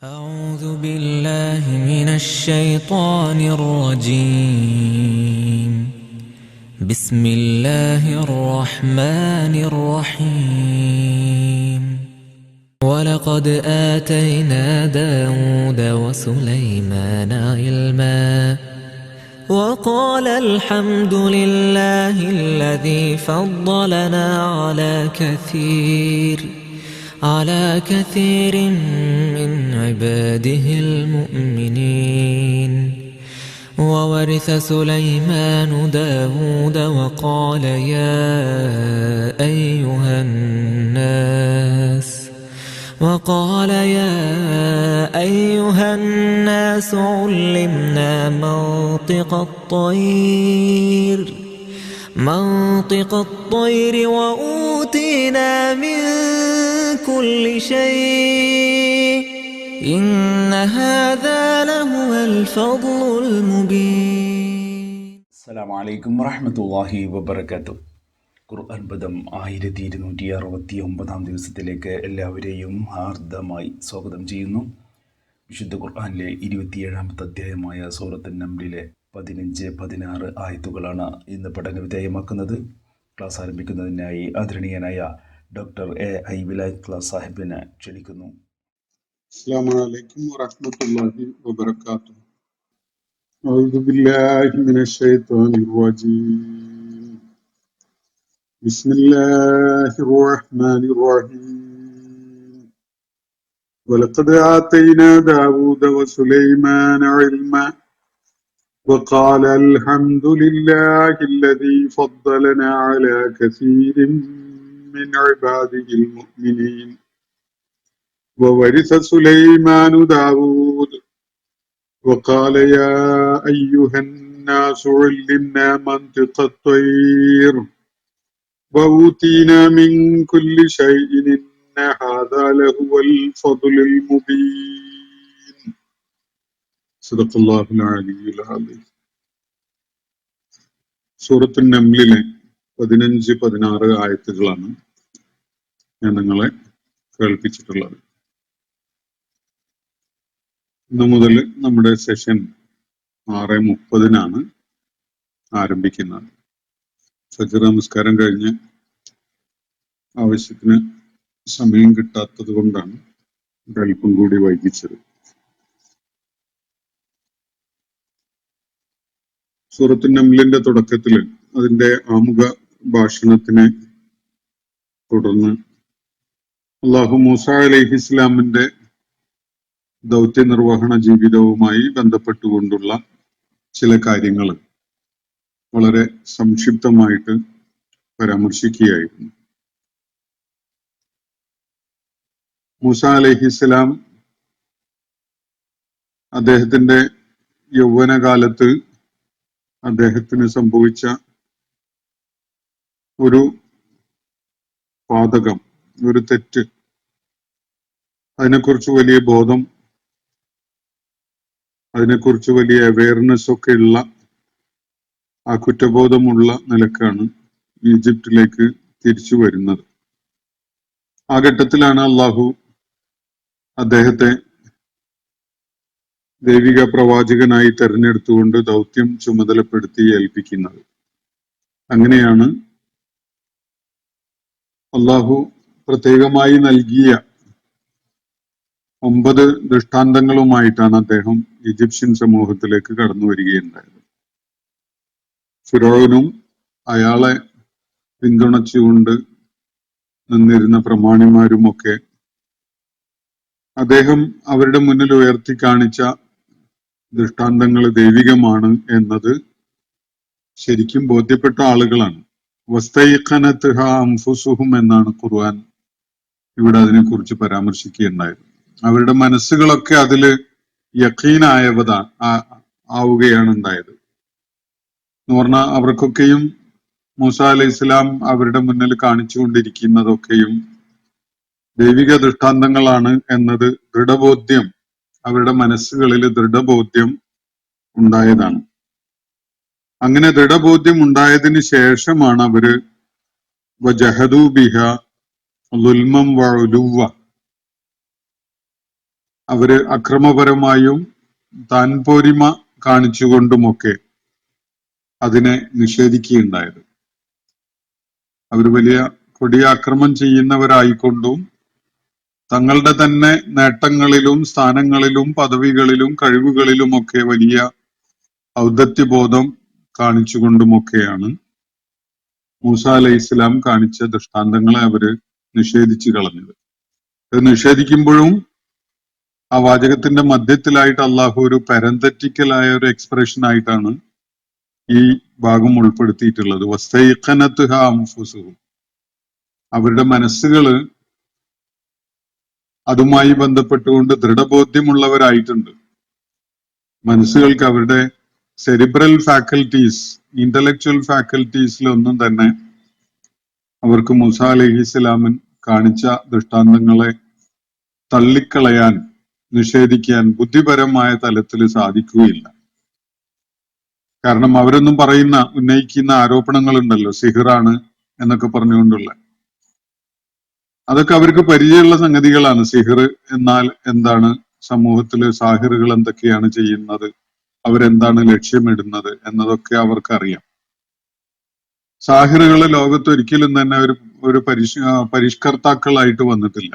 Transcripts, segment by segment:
أعوذ بالله من الشيطان الرجيم. بسم الله الرحمن الرحيم. ولقد آتينا داود وسليمان علما وقال الحمد لله الذي فضلنا على كثير من عباده المؤمنين. وورث سليمان داود وقال يا أيها الناس علمنا منطق الطير وأوتينا من كل شيء إن هذا لهو الفضل المبين. അസ്സലാമു അലൈക്കും വറഹ്മത്തുള്ളാഹി വബറകാതുഹു. ഖുർആൻ പദം 1269 ദിവസത്തിലേക്ക് എല്ലാവരെയും ഹാർദമായി സ്വാഗതം ചെയ്യുന്നു. വിശുദ്ധ ഖുർആനിലെ 27-ാമത്തെ അധ്യായമായ സൂറത്തുൻ നംലിലെ 15-16 ആയത്തുകളാണ് ഇന്ന് പഠന വിധേയമാക്കുന്നത്. ക്ലാസ് ആരംഭിക്കുന്നതിനായി ആദരണീയനായ ഡോക്ടർ എ വിലായത്ത് ക്ലാസ് സാഹിബിനെ ക്ഷണിക്കുന്നു. അസ്സലാമു അലൈക്കും വറഹ്മത്തുള്ളാഹി വബറകാതുഹു. أعوذ بالله من الشيطان الرجيم. بسم الله الرحمن الرحيم. ولقد آتينا داود وسليمان علما وقال الحمد لله الذي فضلنا على كثير من عباده المؤمنين. وورث سليمان داود وقال يا أيها الناس علمنا منطق الطير وأوتينا من كل شيء إن هذا لهو الفضل المبين. صدق الله العلي العظيم. സൂറത്തുൻ നംലിലെ 15-16 ആയത്തുകളാണ് ഞാൻ നിങ്ങളെ കേൾപ്പിച്ചിട്ടുള്ളത്. ഇന്നു മുതൽ നമ്മുടെ സെഷൻ 6:30 ആരംഭിക്കുന്നത്. ഫജ്ർ നമസ്കാരം കഴിഞ്ഞ് ആവശ്യത്തിന് സമയം കിട്ടാത്തത് കൊണ്ടാണ് ഒരൽപ്പം കൂടി വൈകിച്ചത്. സൂറത്തുൻ നംലിന്റെ തുടക്കത്തിൽ അതിന്റെ ആമുഖ ഭാഷണത്തിനെ തുടർന്ന് അല്ലാഹു മൂസ അലൈഹിസ്സലാമിന്റെ ദൗത്യ നിർവഹണ ജീവിതവുമായി ബന്ധപ്പെട്ടുകൊണ്ടുള്ള ചില കാര്യങ്ങൾ വളരെ സംക്ഷിപ്തമായിട്ട് പരാമർശിക്കുകയായിരുന്നു. മൂസ അലൈഹിസ്സലാം അദ്ദേഹത്തിന്റെ യൗവനകാലത്ത് അദ്ദേഹത്തിന് സംഭവിച്ച ഒരു പാതകം, ഒരു തെറ്റ്, അതിനെക്കുറിച്ച് വലിയ ബോധം, അതിനെക്കുറിച്ച് വലിയ അവയർനെസ് ഒക്കെ ഉള്ള ആ കുറ്റബോധമുള്ള നിലക്കാണ് ഈജിപ്തിലേക്ക് തിരിച്ചു വരുന്നത്. ആ ഘട്ടത്തിലാണ് അള്ളാഹു അദ്ദേഹത്തെ ദൈവിക പ്രവാചകനായി തെരഞ്ഞെടുത്തുകൊണ്ട് ദൗത്യം ചുമതലപ്പെടുത്തി ഏൽപ്പിക്കുന്നത്. അങ്ങനെയാണ് അള്ളാഹു പ്രത്യേകമായി നൽകിയ 9 ദൃഷ്ടാന്തങ്ങളുമായിട്ടാണ് അദ്ദേഹം ഈജിപ്ഷ്യൻ സമൂഹത്തിലേക്ക് കടന്നു വരികയുണ്ടായത്. ഫിറോനും അയാളെ പിന്തുണച്ചുകൊണ്ട് നിന്നിരുന്ന പ്രമാണിമാരുമൊക്കെ അദ്ദേഹം അവരുടെ മുന്നിൽ ഉയർത്തി കാണിച്ച ദൃഷ്ടാന്തങ്ങൾ ദൈവികമാണ് എന്നത് ശരിക്കും ബോധ്യപ്പെട്ട ആളുകളാണ്. വസ്തൈഖനത്ഹ അൻഫുസുഹും എന്നാണ് ഖുർആൻ ഇവിടെ അതിനെക്കുറിച്ച് പരാമർശിക്കുകയുണ്ടായത്. അവരുടെ മനസ്സുകളൊക്കെ അതില് ആവുകയാണ് ഉണ്ടായത് എന്ന് പറഞ്ഞാൽ അവർക്കൊക്കെയും മൂസ അലൈഹി ഇസ്ലാം അവരുടെ മുന്നിൽ കാണിച്ചുകൊണ്ടിരിക്കുന്നതൊക്കെയും ദൈവിക ദൃഷ്ടാന്തങ്ങളാണ് എന്നത് ദൃഢബോധ്യം, അവരുടെ മനസ്സുകളിൽ ദൃഢബോധ്യം ഉണ്ടായതാണ്. അങ്ങനെ ദൃഢബോധ്യം ഉണ്ടായതിന് ശേഷമാണ് അവര് വജഹദൂ ബിഹ ളുൽമം വഉലുവ, അവര് അക്രമപരമായും താൻപോരിമ കാണിച്ചുകൊണ്ടുമൊക്കെ അതിനെ നിഷേധിക്കുകയുണ്ടായത്. അവർ വലിയ കൊടിയ അക്രമം ചെയ്യുന്നവരായിക്കൊണ്ടും തങ്ങളുടെ തന്നെ നേട്ടങ്ങളിലും സ്ഥാനങ്ങളിലും പദവികളിലും കഴിവുകളിലുമൊക്കെ വലിയ ഔദത്യബോധം കാണിച്ചുകൊണ്ടുമൊക്കെയാണ് മൂസ അലൈഹി ഇസ്ലാം കാണിച്ച ദൃഷ്ടാന്തങ്ങളെ അവര് നിഷേധിച്ചു കളഞ്ഞത്. ഇത് നിഷേധിക്കുമ്പോഴും ആ വാചകത്തിന്റെ മധ്യത്തിലായിട്ട് അള്ളാഹു ഒരു പാരന്തറ്റിക്കലായ ഒരു എക്സ്പ്രഷൻ ആയിട്ടാണ് ഈ ഭാഗം ഉൾപ്പെടുത്തിയിട്ടുള്ളത്. വസ്തൈഖനത്ഹ അൻഫുസുഹും, അവരുടെ മനസ്സുകള് അതുമായി ബന്ധപ്പെട്ടുകൊണ്ട് ദൃഢബോധ്യമുള്ളവരായിട്ടുണ്ട്. മനസ്സുകൾക്ക് അവരുടെ സെറിബ്രൽ ഫാക്കൽറ്റീസ്, ഇന്റലക്ച്വൽ ഫാക്കൽറ്റീസിലൊന്നും തന്നെ അവർക്ക് മൂസ അലൈഹി ഇസ്ലാമിൻ കാണിച്ച ദൃഷ്ടാന്തങ്ങളെ തള്ളിക്കളയാൻ, നിഷേധിക്കാൻ ബുദ്ധിപരമായ തലത്തിൽ സാധിക്കുകയില്ല. കാരണം അവരൊന്നും ഉന്നയിക്കുന്ന ആരോപണങ്ങളുണ്ടല്ലോ, സിഹിറാണ് എന്നൊക്കെ പറഞ്ഞുകൊണ്ടുള്ള, അതൊക്കെ അവർക്ക് പരിചയമുള്ള സംഗതികളാണ്. സിഹിർ എന്നാൽ എന്താണ്, സമൂഹത്തില് സാഹിറുകൾ എന്തൊക്കെയാണ് ചെയ്യുന്നത്, അവരെന്താണ് ലക്ഷ്യമിടുന്നത് എന്നതൊക്കെ അവർക്കറിയാം. സാഹിറുകൾ ലോകത്ത് ഒരിക്കലും തന്നെ ഒരു പരിഷ്കർത്താക്കളായിട്ട് വന്നിട്ടില്ല.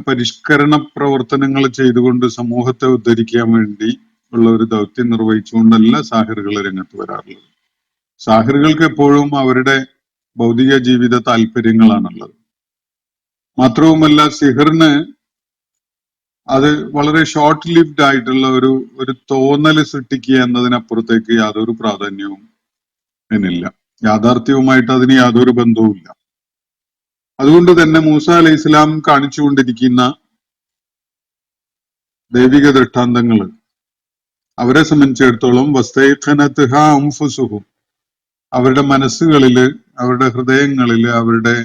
പരിഷ്കരണ പ്രവർത്തനങ്ങൾ ചെയ്തുകൊണ്ട് സമൂഹത്തെ ഉദ്ധരിക്കാൻ വേണ്ടി ഉള്ള ഒരു ദൗത്യം നിർവഹിച്ചുകൊണ്ടല്ല സാഹിറുകൾ രംഗത്ത് വരാറുള്ളത്. സാഹിറുകൾക്ക് എപ്പോഴും അവരുടെ ഭൗതിക ജീവിത താല്പര്യങ്ങളാണുള്ളത്. മാത്രവുമല്ല, സിഹിറിന് അത് വളരെ ഷോർട്ട് ലിവ്ഡ് ആയിട്ടുള്ള ഒരു തോന്നൽ സൃഷ്ടിക്കുക എന്നതിനപ്പുറത്തേക്ക് യാതൊരു പ്രാധാന്യവും അതിനില്ല. യാഥാർത്ഥ്യവുമായിട്ട് അതിന് യാതൊരു ബന്ധവുമില്ല. അതുകൊണ്ട് തന്നെ മൂസ അലൈഹി ഇസ്ലാം കാണിച്ചുകൊണ്ടിരിക്കുന്ന ദൈവിക ദൃഷ്ടാന്തങ്ങള് അവരെ സംബന്ധിച്ചിടത്തോളം വസ്തൈഖനത്ഹ അൻഫുസുഹും, അവരുടെ മനസ്സുകളില്, അവരുടെ ഹൃദയങ്ങളില്, അവരുടെ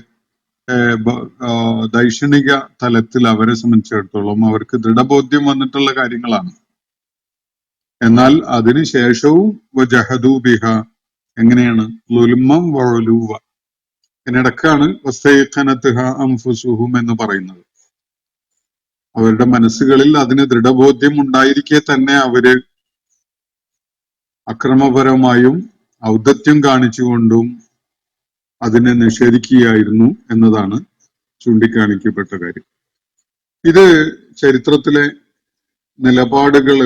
ദൈക്ഷണിക തലത്തിൽ അവരെ സംബന്ധിച്ചിടത്തോളം അവർക്ക് ദൃഢബോധ്യം വന്നിട്ടുള്ള കാര്യങ്ങളാണ്. എന്നാൽ അതിനുശേഷവും വജഹദൂ ബിഹ, എങ്ങനെയാണ്, ളുൽമം വഉലൂവ, ഇതിനിടക്കാണ് വസ്തൈഖനത്ഹ അൻഫുസുഹും എന്ന് പറയുന്നത്. അവരുടെ മനസ്സുകളിൽ അതിന് ദൃഢബോധ്യം ഉണ്ടായിരിക്കെ തന്നെ അവര് അക്രമപരമായും ഔദത്യം കാണിച്ചുകൊണ്ടും അതിനെ നിഷേധിക്കുകയായിരുന്നു എന്നതാണ് ചൂണ്ടിക്കാണിക്കപ്പെട്ട കാര്യം. ഇത് ചരിത്രത്തിലെ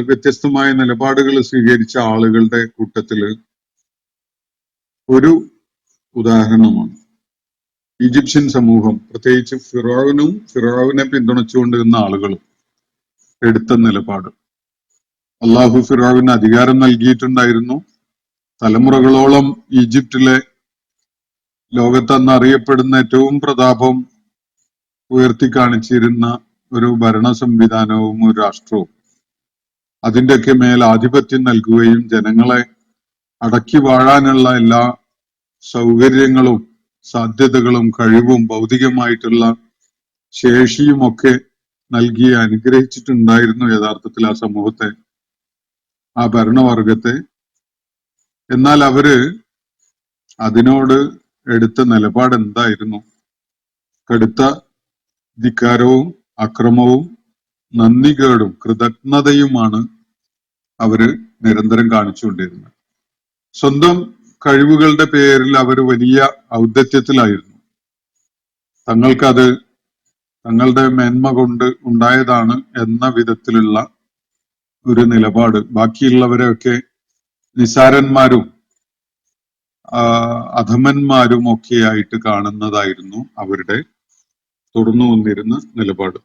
വ്യത്യസ്തമായ നിലപാടുകൾ സ്വീകരിച്ച ആളുകളുടെ കൂട്ടത്തില് ഒരു ഉദാഹരണമാണ് ഈജിപ്ഷ്യൻ സമൂഹം, പ്രത്യേകിച്ച് ഫിറഔനെ പിന്തുണച്ചുകൊണ്ടിരുന്ന ആളുകളും എടുത്ത നിലപാട്. അള്ളാഹു ഫിറഔന് അധികാരം നൽകിയിട്ടുണ്ടായിരുന്നു. തലമുറകളോളം ഈജിപ്തിലെ ലോകത്തന്ന് അറിയപ്പെടുന്ന ഏറ്റവും പ്രതാപം ഉയർത്തി കാണിച്ചിരുന്ന ഒരു ഭരണ സംവിധാനവും ഒരു രാഷ്ട്രവും അതിൻ്റെയൊക്കെ മേൽ ആധിപത്യം നൽകുകയും ജനങ്ങളെ അടക്കി വാഴാനുള്ള എല്ലാ സൗകര്യങ്ങളും സാധ്യതകളും കഴിവും ഭൗതികമായിട്ടുള്ള ശേഷിയുമൊക്കെ നൽകി അനുഗ്രഹിച്ചിട്ടുണ്ടായിരുന്നു യഥാർത്ഥത്തിൽ ആ സമൂഹത്തെ, ആ ഭരണവർഗത്തെ. എന്നാൽ അവര് അതിനോട് എടുത്ത നിലപാട് എന്തായിരുന്നു? കടുത്ത ധിക്കാരവും അക്രമവും നന്ദികേടും കൃതജ്ഞതയുമാണ് അവര് നിരന്തരം കാണിച്ചുകൊണ്ടിരുന്നത്. സ്വന്തം കഴിവുകളുടെ പേരിൽ അവർ വലിയ ഔദത്യത്തിലായിരുന്നു. തങ്ങളുടെ മേന്മ കൊണ്ട് ഉണ്ടായതാണ് എന്ന വിധത്തിലുള്ള ഒരു നിലപാട്, ബാക്കിയുള്ളവരെയൊക്കെ നിസാരന്മാരും അധമന്മാരും ഒക്കെയായിട്ട് കാണുന്നതായിരുന്നു അവരുടെ തുടർന്നു വന്നിരുന്ന നിലപാട്.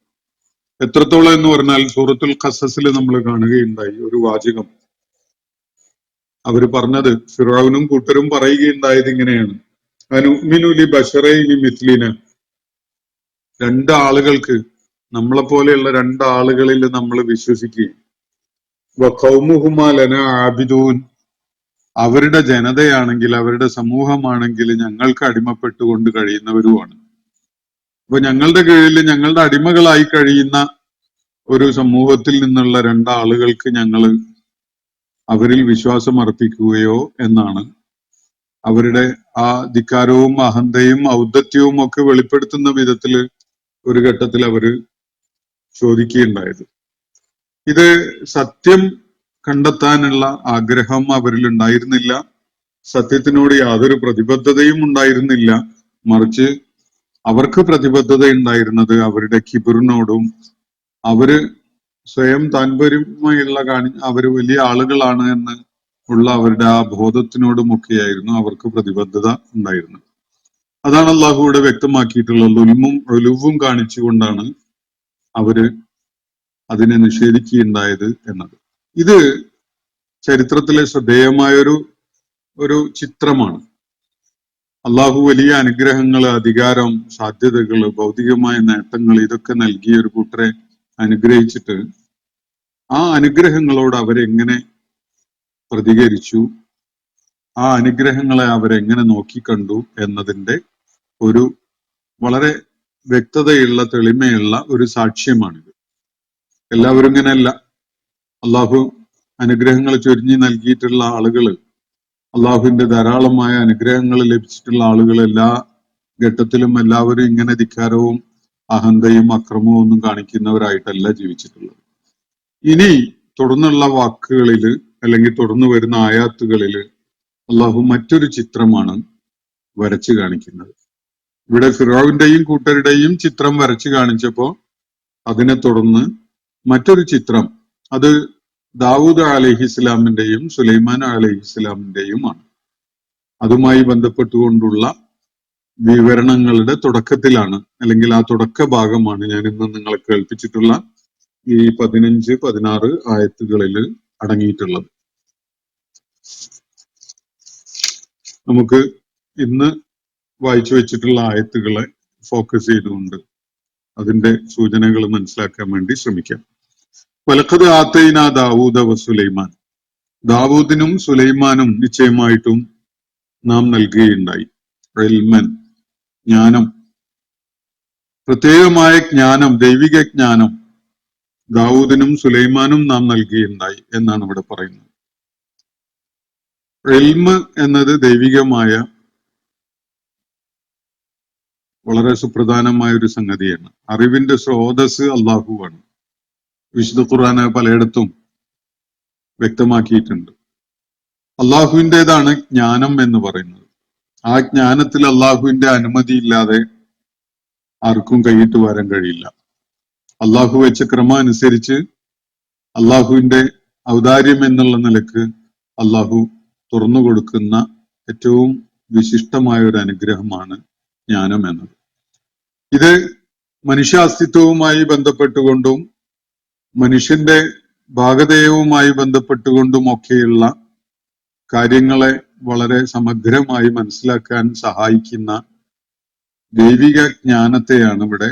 എത്രത്തോളം എന്ന് പറഞ്ഞാൽ സൂറത്തുൽ ഖസസിൽ നമ്മൾ കാണുകയുണ്ടായി ഒരു വാചകം. അവര് പറഞ്ഞത്, ഫിറഔനും കൂട്ടരും പറയുകയുണ്ടായത് ഇങ്ങനെയാണ്: അനുമിനു ലി ബശറൈനി മിസ്ലിന, രണ്ടാളുകൾക്ക്, നമ്മളെ പോലെയുള്ള രണ്ടാളുകളിൽ നമ്മൾ വിശ്വസിക്കുകയും, വഖൗമുഹുമാ ലനാ ആബിദൂൻ, അവരുടെ ജനതയാണെങ്കിൽ, അവരുടെ സമൂഹമാണെങ്കിൽ ഞങ്ങൾക്ക് അടിമപ്പെട്ടുകൊണ്ട് കഴിയുന്നവരുമാണ്. അപ്പൊ ഞങ്ങളുടെ കീഴിൽ ഞങ്ങളുടെ അടിമകളായി കഴിയുന്ന ഒരു സമൂഹത്തിൽ നിന്നുള്ള രണ്ടാളുകൾക്ക് അവരിൽ വിശ്വാസം അർപ്പിക്കുകയോ എന്നാണ് അവരുടെ ആ ധിക്കാരവും അഹന്തയും ഔദത്യവും ഒക്കെ വെളിപ്പെടുത്തുന്ന വിധത്തില് ഒരു ഘട്ടത്തിൽ അവര് ചോദിക്കുകയുണ്ടായത്. ഇത് സത്യം കണ്ടെത്താനുള്ള ആഗ്രഹം അവരിൽ ഉണ്ടായിരുന്നില്ല, സത്യത്തിനോട് യാതൊരു പ്രതിബദ്ധതയും ഉണ്ടായിരുന്നില്ല. മറിച്ച് അവർക്ക് പ്രതിബദ്ധത ഉണ്ടായിരുന്നത് അവരുടെ കിബിറിനോടും, അവര് സ്വയം താല്പര്യമുള്ള അവര് വലിയ ആളുകളാണ് എന്ന് ഉള്ള അവരുടെ ആ ബോധത്തിനോടുമൊക്കെയായിരുന്നു അവർക്ക് പ്രതിബദ്ധത ഉണ്ടായിരുന്നത്. അതാണ് അള്ളാഹു ഇവിടെ വ്യക്തമാക്കിയിട്ടുള്ളത്. ഒലുവും കാണിച്ചുകൊണ്ടാണ് അവര് അതിനെ നിഷേധിക്കുകയുണ്ടായത് എന്നത്. ഇത് ചരിത്രത്തിലെ ശ്രദ്ധേയമായൊരു ചിത്രമാണ്. അള്ളാഹു വലിയ അനുഗ്രഹങ്ങൾ, അധികാരം, സാധ്യതകൾ, ഭൗതികമായ നേട്ടങ്ങൾ ഇതൊക്കെ നൽകി ഒരു കൂട്ടരെ അനുഗ്രഹിച്ചിട്ട് ആ അനുഗ്രഹങ്ങളോട് അവരെങ്ങനെ പ്രതികരിച്ചു, ആ അനുഗ്രഹങ്ങളെ അവരെങ്ങനെ നോക്കിക്കണ്ടു എന്നതിന്റെ ഒരു വളരെ വ്യക്തതയുള്ള, തെളിമയുള്ള ഒരു സാക്ഷ്യമാണിത്. എല്ലാവരും ഇങ്ങനെയല്ല. അള്ളാഹു അനുഗ്രഹങ്ങൾ ചൊരിഞ്ഞു നൽകിയിട്ടുള്ള ആളുകള്, അള്ളാഹുവിന്റെ ധാരാളമായ അനുഗ്രഹങ്ങൾ ലഭിച്ചിട്ടുള്ള ആളുകൾ എല്ലാ ഘട്ടത്തിലും എല്ലാവരും ഇങ്ങനെ ധിക്കാരവും അഹന്തയും അക്രമവും ഒന്നും കാണിക്കുന്നവരായിട്ടല്ല ജീവിച്ചിട്ടുള്ളത്. ഇനി തുടർന്നുള്ള വാക്കുകളില് അല്ലെങ്കിൽ തുടർന്ന് വരുന്ന ആയാത്തുകളില് അള്ളാഹു മറ്റൊരു ചിത്രമാണ് വരച്ചു കാണിക്കുന്നത്. ഇവിടെ ഫിറോവിന്റെയും കൂട്ടരുടെയും ചിത്രം വരച്ചു കാണിച്ചപ്പോ അതിനെ തുടർന്ന് മറ്റൊരു ചിത്രം, അത് ദാവൂദ് അലൈഹിസ്ലാമിന്റെയും സുലൈമാൻ അലൈഹിസ്ലാമിന്റെയുമാണ്. അതുമായി ബന്ധപ്പെട്ടുകൊണ്ടുള്ള വിവരണങ്ങളുടെ തുടക്കത്തിലാണ്, അല്ലെങ്കിൽ ആ തുടക്ക ഭാഗമാണ് ഞാൻ ഇന്ന് നിങ്ങളെ കേൾപ്പിച്ചിട്ടുള്ള ഈ 15, 16 ആയത്തുകളിൽ അടങ്ങിയിട്ടുള്ളത്. നമുക്ക് ഇന്ന് വായിച്ചു വെച്ചിട്ടുള്ള ആയത്തുകളെ ഫോക്കസ് ചെയ്തുകൊണ്ട് അതിന്റെ സൂചനകൾ മനസ്സിലാക്കാൻ വേണ്ടി ശ്രമിക്കാം. വലഖദ് ആതൈനാ ദാവൂദ വ സുലൈമാൻ, ദാവൂദിനും സുലൈമാനും നിശ്ചയമായിട്ടും നാം നൽകുകയുണ്ടായി. ഇൽമൻ, ജ്ഞാനം, പ്രത്യേകമായ ജ്ഞാനം, ദൈവിക ജ്ഞാനം ദാവൂദിനും സുലൈമാനും നാം നൽകുകയുണ്ടായി എന്നാണ് ഇവിടെ പറയുന്നത്. ഇൽമ് എന്നത് ദൈവികമായ വളരെ സുപ്രധാനമായ ഒരു സംഗതിയാണ്. അറിവിന്റെ സ്രോതസ് അള്ളാഹുവാണ്. വിശുദ്ധ ഖുർആന് പലയിടത്തും വ്യക്തമാക്കിയിട്ടുണ്ട്. അള്ളാഹുവിൻ്റെതാണ് ജ്ഞാനം എന്ന് പറയുന്നത്. ആ ജ്ഞാനത്തിൽ അള്ളാഹുവിന്റെ അനുമതി ഇല്ലാതെ ആർക്കും കൈയിട്ട് വരാൻ കഴിയില്ല. അള്ളാഹു വെച്ച ക്രമം അനുസരിച്ച് അള്ളാഹുവിന്റെ ഔദാര്യം എന്നുള്ള നിലക്ക് അള്ളാഹു തുറന്നു കൊടുക്കുന്ന ഏറ്റവും വിശിഷ്ടമായ ഒരു അനുഗ്രഹമാണ് ജ്ഞാനം എന്നത്. ഇത് മനുഷ്യാസ്തിത്വവുമായി ബന്ധപ്പെട്ടുകൊണ്ടും മനുഷ്യന്റെ ഭാഗധേയവുമായി ബന്ധപ്പെട്ടുകൊണ്ടും ഒക്കെയുള്ള കാര്യങ്ങളെ വളരെ സമഗ്രമായി മനസ്സിലാക്കാൻ സഹായിക്കുന്ന ദൈവിക ജ്ഞാനത്തെയാണ് ഇവിടെ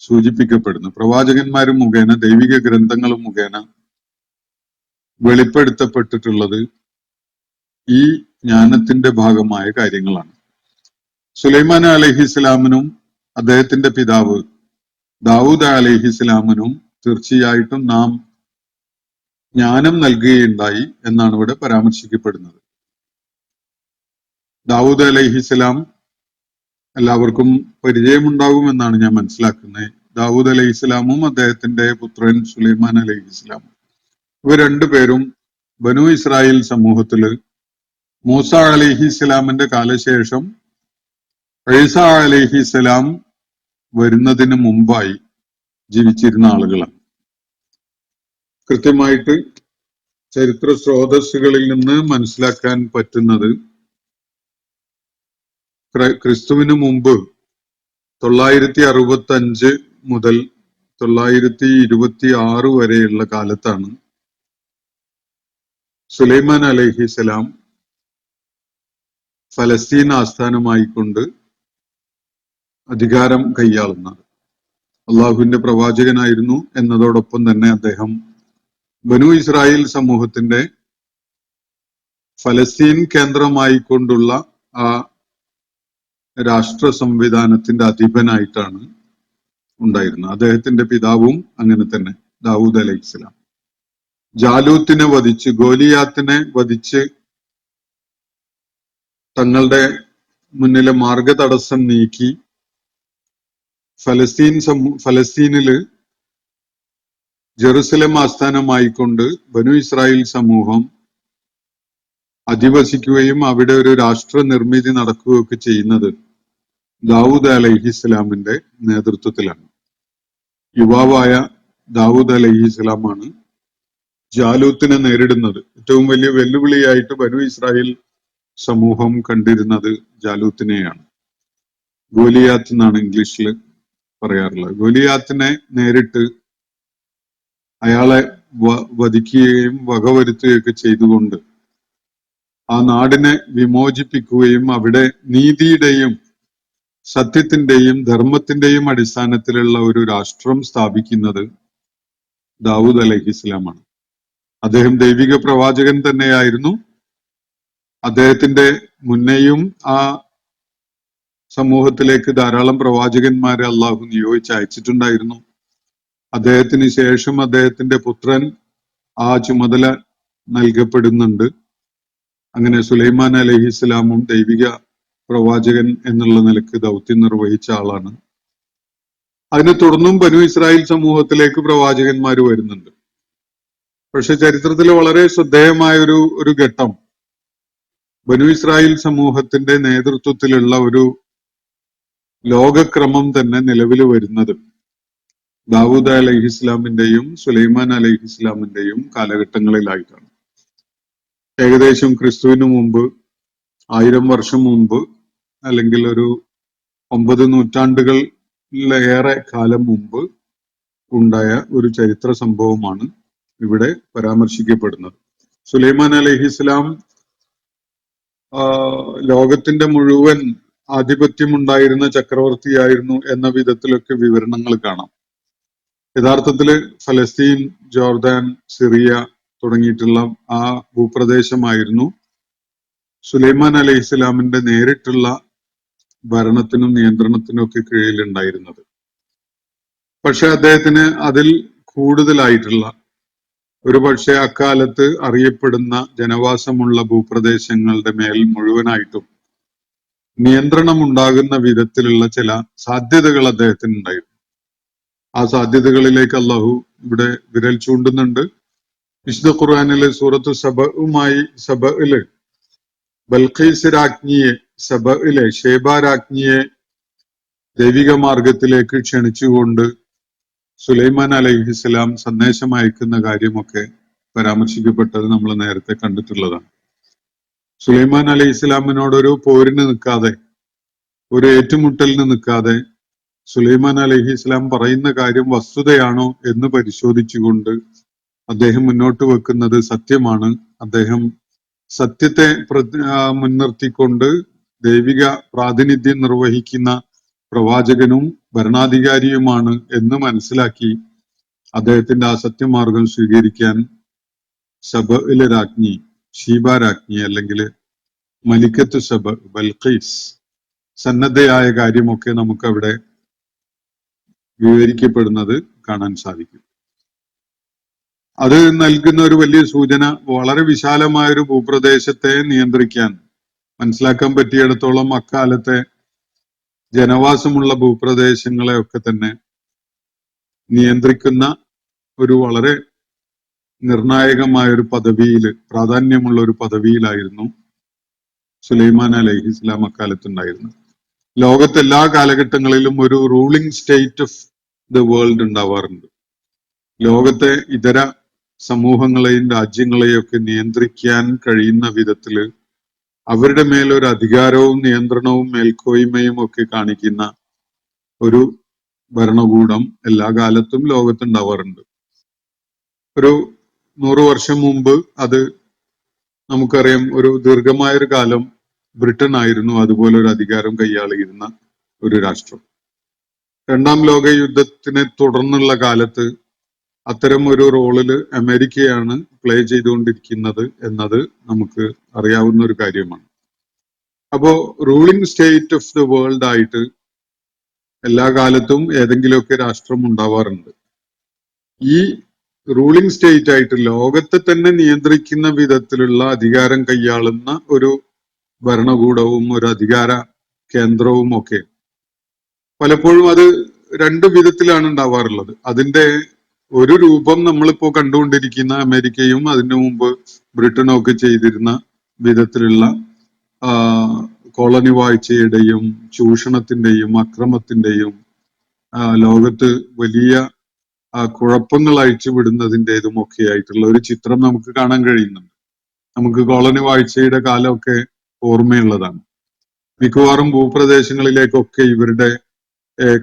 സൂചിപ്പിക്കപ്പെടുന്നത്. പ്രവാചകന്മാരും മുഖേന, ദൈവിക ഗ്രന്ഥങ്ങളും മുഖേന വെളിപ്പെടുത്തപ്പെട്ടിട്ടുള്ളത് ഈ ജ്ഞാനത്തിന്റെ ഭാഗമായ കാര്യങ്ങളാണ്. സുലൈമാൻ അലൈഹിസ്ലാമിനും അദ്ദേഹത്തിന്റെ പിതാവ് ദാവൂദ് അലൈഹിസ്ലാമിനും തീർച്ചയായിട്ടും നാം ജ്ഞാനം നൽകുകയുണ്ടായി എന്നാണ് ഇവിടെ പരാമർശിക്കപ്പെടുന്നത്. ദാവൂദ് അലൈഹിസ്ലാം എല്ലാവർക്കും പരിചയമുണ്ടാകുമെന്നാണ് ഞാൻ മനസ്സിലാക്കുന്നത്. ദാവൂദ് അലൈഹിസ്ലാമും അദ്ദേഹത്തിന്റെ പുത്രൻ സുലൈമാൻ അലൈഹിസ്ലാമും, ഇവർ രണ്ടുപേരും ബനു ഇസ്രായേൽ സമൂഹത്തില് മൂസ അലൈഹിസ്ലാമിന്റെ കാലശേഷം ഈസ അലൈഹിസ്ലാം വരുന്നതിന് മുമ്പായി ജീവിച്ചിരുന്ന ആളുകളാണ്. കൃത്യമായിട്ട് ചരിത്ര സ്രോതസ്സുകളിൽ നിന്ന് മനസ്സിലാക്കാൻ പറ്റുന്നത് ക്രിസ്തുവിന് മുമ്പ് 965 മുതൽ 926 വരെയുള്ള കാലത്താണ് സുലൈമാൻ അലൈഹിസ്സലാം ഫലസ്തീൻ ആസ്ഥാനമായിക്കൊണ്ട് അധികാരം കൈയാളുന്നത്. അള്ളാഹുവിന്റെ പ്രവാചകനായിരുന്നു എന്നതോടൊപ്പം തന്നെ അദ്ദേഹം ബനു ഇസ്രായേൽ സമൂഹത്തിന്റെ ഫലസ്തീൻ കേന്ദ്രമായിക്കൊണ്ടുള്ള ആ രാഷ്ട്ര സംവിധാനത്തിന്റെ അധിപനായിട്ടാണ് ഉണ്ടായിരുന്നത്. അദ്ദേഹത്തിന്റെ പിതാവും അങ്ങനെ തന്നെ, ദാവൂദ് അലൈഹിസ്സലാം. ജാലൂത്തിനെ വധിച്ച്, ഗോലിയാത്തിനെ വധിച്ച് തങ്ങളുടെ മുന്നിലെ മാർഗതടസ്സം നീക്കി ഫലസ്തീനില് ജെറുസലേം ആസ്ഥാനമായിക്കൊണ്ട് ബനു ഇസ്രായേൽ സമൂഹം അധിവസിക്കുകയും അവിടെ ഒരു രാഷ്ട്ര നിർമ്മിതി നടക്കുകയൊക്കെ ചെയ്യുന്നത് ദാവൂദ് അലൈഹിസ്സലാമിന്റെ നേതൃത്വത്തിലാണ്. യുവാവായ ദാവൂദ് അലൈഹിസ്സലാമാണ് ജാലൂത്തിനെ നേരിടുന്നത്. ഏറ്റവും വലിയ വെല്ലുവിളിയായിട്ട് ബനു ഇസ്രായേൽ സമൂഹം കണ്ടിരുന്നത് ജാലൂത്തിനെയാണ്. ഗോലിയാത്ത് എന്നാണ് ഇംഗ്ലീഷിൽ പറയാറുള്ളത്. ഗോലിയാത്തിനെ നേരിട്ട് അയാളെ വധിക്കുകയും വകവരുത്തുകയൊക്കെ ചെയ്തുകൊണ്ട് ആ നാടിനെ വിമോചിപ്പിക്കുകയും അവിടെ നീതിയുടെയും സത്യത്തിന്റെയും ധർമ്മത്തിന്റെയും അടിസ്ഥാനത്തിലുള്ള ഒരു രാഷ്ട്രം സ്ഥാപിക്കുന്നത് ദാവൂദ് അലൈഹിസ്സലാമാണ്. അദ്ദേഹം ദൈവിക പ്രവാചകൻ തന്നെയായിരുന്നു. അദ്ദേഹത്തിന്റെ മുന്നെയും ആ സമൂഹത്തിലേക്ക് ധാരാളം പ്രവാചകന്മാരെ അള്ളാഹു നിയോഗിച്ച് അയച്ചിട്ടുണ്ടായിരുന്നു. അദ്ദേഹത്തിന് ശേഷം അദ്ദേഹത്തിന്റെ പുത്രൻ ആ ചുമതല നൽകപ്പെടുന്നുണ്ട്. അങ്ങനെ സുലൈമാൻ അലൈഹിസ്സലാമും ദൈവിക പ്രവാചകൻ എന്നുള്ള നിലക്ക് ദൗത്യം നിർവഹിച്ച ആളാണ്. അതിനെ തുടർന്നും ബനു ഇസ്രായേൽ സമൂഹത്തിലേക്ക് പ്രവാചകന്മാർ വരുന്നുണ്ട്. പക്ഷെ ചരിത്രത്തിൽ വളരെ ശ്രദ്ധേയമായ ഒരു ഘട്ടം ബനു ഇസ്രായേൽ സമൂഹത്തിന്റെ നേതൃത്വത്തിലുള്ള ഒരു ലോകക്രമം തന്നെ നിലവിൽ വരുന്നത് ദാവൂദ് അലൈഹിസ്ലാമിന്റെയും സുലൈമാൻ അലൈഹിസ്ലാമിന്റെയും കാലഘട്ടങ്ങളിലായിട്ടാണ്. ഏകദേശം ക്രിസ്തുവിന് മുമ്പ് 1000 വർഷം മുമ്പ്, അല്ലെങ്കിൽ ഒരു 9 നൂറ്റാണ്ടുകളിലേറെ കാലം മുമ്പ് ഉണ്ടായ ഒരു ചരിത്ര സംഭവമാണ് ഇവിടെ പരാമർശിക്കപ്പെടുന്നത്. സുലൈമാൻ അലൈഹിസ്ലാം ലോകത്തിന്റെ മുഴുവൻ ആധിപത്യമുണ്ടായിരുന്ന ചക്രവർത്തിയായിരുന്നു എന്ന വിധത്തിലൊക്കെ വിവരണങ്ങൾ കാണാം. യഥാർത്ഥത്തില് ഫലസ്തീൻ, ജോർദാൻ, സിറിയ തുടങ്ങിയിട്ടുള്ള ആ ഭൂപ്രദേശമായിരുന്നു സുലൈമാൻ അലൈഹിസ്സലാമിന്റെ നേരിട്ടുള്ള ഭരണത്തിനും നിയന്ത്രണത്തിനും ഒക്കെ കീഴിലുണ്ടായിരുന്നത്. പക്ഷെ അദ്ദേഹത്തിന് അതിൽ കൂടുതലായിട്ടുള്ള ഒരുപക്ഷെ അക്കാലത്ത് അറിയപ്പെടുന്ന ജനവാസമുള്ള ഭൂപ്രദേശങ്ങളുടെ മേൽ മുഴുവനായിട്ടും നിയന്ത്രണം ഉണ്ടാകുന്ന വിധത്തിലുള്ള ചില സാധ്യതകൾ അദ്ദേഹത്തിന് ഉണ്ടായിരുന്നു. ആ സാധ്യതകളിലേക്ക് അള്ളാഹു ഇവിടെ വിരൽ ചൂണ്ടുന്നുണ്ട്. വിശുദ്ധ ഖുർആനിലെ സൂറത്ത് സബയില് ബൽഖീസ് രാജ്ഞിയെ, സബയിലെ ഷേബ രാജ്ഞിയെ ദൈവിക മാർഗത്തിലേക്ക് ക്ഷണിച്ചുകൊണ്ട് സുലൈമാൻ അലൈഹിസ്സലാം സന്ദേശം അയക്കുന്ന കാര്യമൊക്കെ പരാമർശിക്കപ്പെട്ടത് നമ്മൾ നേരത്തെ കണ്ടിട്ടുള്ളതാണ്. സുലൈമാൻ അലൈഹിസ്സലാമിനോടൊരു പോരിന് നിൽക്കാതെ, ഒരു ഏറ്റുമുട്ടലിന് നിൽക്കാതെ സുലൈമാൻ അലൈഹിസ്സലാം പറയുന്ന കാര്യം വസ്തുതയാണോ എന്ന് പരിശോധിച്ചുകൊണ്ട് അദ്ദേഹം മുന്നോട്ട് വെക്കുന്നത് സത്യമാണ്. അദ്ദേഹം സത്യത്തെ മുൻനിർത്തിക്കൊണ്ട് ദൈവിക പ്രാതിനിധ്യം നിർവഹിക്കുന്ന പ്രവാചകനും ഭരണാധികാരിയുമാണ് എന്ന് മനസ്സിലാക്കി അദ്ദേഹത്തിന്റെ ആ സത്യമാർഗം സ്വീകരിക്കാൻ സബയിലെ രാജ്ഞി, ഷീബ രാജ്ഞി അല്ലെങ്കിൽ മലിക്കത്ത് സബ, ബൽഖീസ് സന്നദ്ധയായ കാര്യമൊക്കെ നമുക്ക് അവിടെ വിവരിക്കപ്പെടുന്നത് കാണാൻ സാധിക്കും. അത് നൽകുന്ന ഒരു വലിയ സൂചന, വളരെ വിശാലമായ ഒരു ഭൂപ്രദേശത്തെ നിയന്ത്രിക്കാൻ, മനസ്സിലാക്കാൻ പറ്റിയിടത്തോളം അക്കാലത്തെ ജനവാസമുള്ള ഭൂപ്രദേശങ്ങളെ ഒക്കെ തന്നെ നിയന്ത്രിക്കുന്ന ഒരു വളരെ നിർണായകമായ ഒരു പദവിയില്, പ്രാധാന്യമുള്ള ഒരു പദവിയിലായിരുന്നു സുലൈമാൻ അലൈഹിസ്സലാം അക്കാലത്തുണ്ടായിരുന്നത്. ലോകത്തെ എല്ലാ കാലഘട്ടങ്ങളിലും ഒരു ruling state of the world ഉണ്ടാവാറുണ്ട്. ലോകത്തെ ഇതര സമൂഹങ്ങളെയും രാജ്യങ്ങളെയും ഒക്കെ നിയന്ത്രിക്കാൻ കഴിയുന്ന വിധത്തില് അവരുടെ മേലൊരു അധികാരവും നിയന്ത്രണവും മേൽക്കോയ്മയും ഒക്കെ കാണിക്കുന്ന ഒരു ഭരണകൂടം എല്ലാ കാലത്തും ലോകത്തുണ്ടാവാറുണ്ട്. ഒരു 100 വർഷം മുമ്പ് അത് നമുക്കറിയാം, ഒരു ദീർഘമായൊരു കാലം ബ്രിട്ടൻ ആയിരുന്നു അതുപോലെ ഒരു അധികാരം കൈയാളിയിരുന്ന ഒരു രാഷ്ട്രം. 2ാം ലോക യുദ്ധത്തിനെ തുടർന്നുള്ള കാലത്ത് അത്തരം ഒരു റോളില് അമേരിക്കയാണ് പ്ലേ ചെയ്തുകൊണ്ടിരിക്കുന്നത് എന്നത് നമുക്ക് അറിയാവുന്ന ഒരു കാര്യമാണ്. അപ്പോ ruling state of the world ആയിട്ട് എല്ലാ കാലത്തും ഏതെങ്കിലുമൊക്കെ രാഷ്ട്രം ഉണ്ടാവാറുണ്ട്. ഈ റൂളിംഗ് സ്റ്റേറ്റ് ആയിട്ട് ലോകത്തെ തന്നെ നിയന്ത്രിക്കുന്ന വിധത്തിലുള്ള അധികാരം കൈയാളുന്ന ഒരു ഭരണകൂടവും ഒരു അധികാര കേന്ദ്രവും ഒക്കെ പലപ്പോഴും അത് 2 വിധത്തിലാണ് ഉണ്ടാവാറുള്ളത്. അതിന്റെ ഒരു രൂപം നമ്മളിപ്പോ കണ്ടുകൊണ്ടിരിക്കുന്ന അമേരിക്കയും അതിനു മുമ്പ് ബ്രിട്ടനും ഒക്കെ ചെയ്തിരുന്ന വിധത്തിലുള്ള കോളനി വാഴ്ചയുടെയും ചൂഷണത്തിന്റെയും അക്രമത്തിന്റെയും ലോകത്ത് വലിയ കുഴപ്പങ്ങൾ അഴിച്ചുവിടുന്നതിൻ്റെതും ഒക്കെ ആയിട്ടുള്ള ഒരു ചിത്രം നമുക്ക് കാണാൻ കഴിയുന്നുണ്ട്. നമുക്ക് കോളനി വാഴ്ചയുടെ കാലമൊക്കെ ഓർമ്മയുള്ളതാണ്. മിക്കവാറും ഭൂപ്രദേശങ്ങളിലേക്കൊക്കെ ഇവരുടെ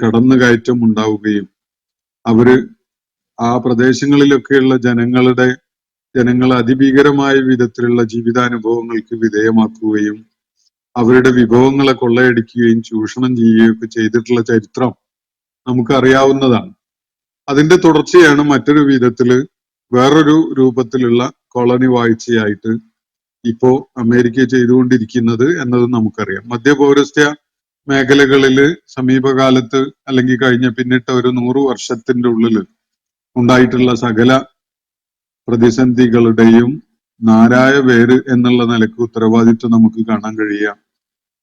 കടന്നുകയറ്റം ഉണ്ടാവുകയും അവര് ആ പ്രദേശങ്ങളിലൊക്കെയുള്ള ജനങ്ങളെ അതിഭീകരമായ വിധത്തിലുള്ള ജീവിതാനുഭവങ്ങൾക്ക് വിധേയമാക്കുകയും അവരുടെ വിഭവങ്ങളെ കൊള്ളയടിക്കുകയും ചൂഷണം ചെയ്യുകയും ഒക്കെ ചെയ്തിട്ടുള്ള ചരിത്രം നമുക്കറിയാവുന്നതാണ്. അതിന്റെ തുടർച്ചയാണ് മറ്റൊരു വിധത്തില് വേറൊരു രൂപത്തിലുള്ള കോളനി വാഴ്ചയായിട്ട് ഇപ്പോ അമേരിക്ക ചെയ്തുകൊണ്ടിരിക്കുന്നത് എന്നത് നമുക്കറിയാം. മധ്യപൗരസ്ത്യ മേഖലകളില് സമീപകാലത്ത് അല്ലെങ്കിൽ കഴിഞ്ഞ പിന്നിട്ട ഒരു 100 വർഷത്തിന്റെ ഉള്ളിൽ ഉണ്ടായിട്ടുള്ള സകല പ്രതിസന്ധികളുടെയും നാരായ വേര് എന്നുള്ള നിലക്ക് ഉത്തരവാദിത്വം നമുക്ക് കാണാൻ കഴിയുക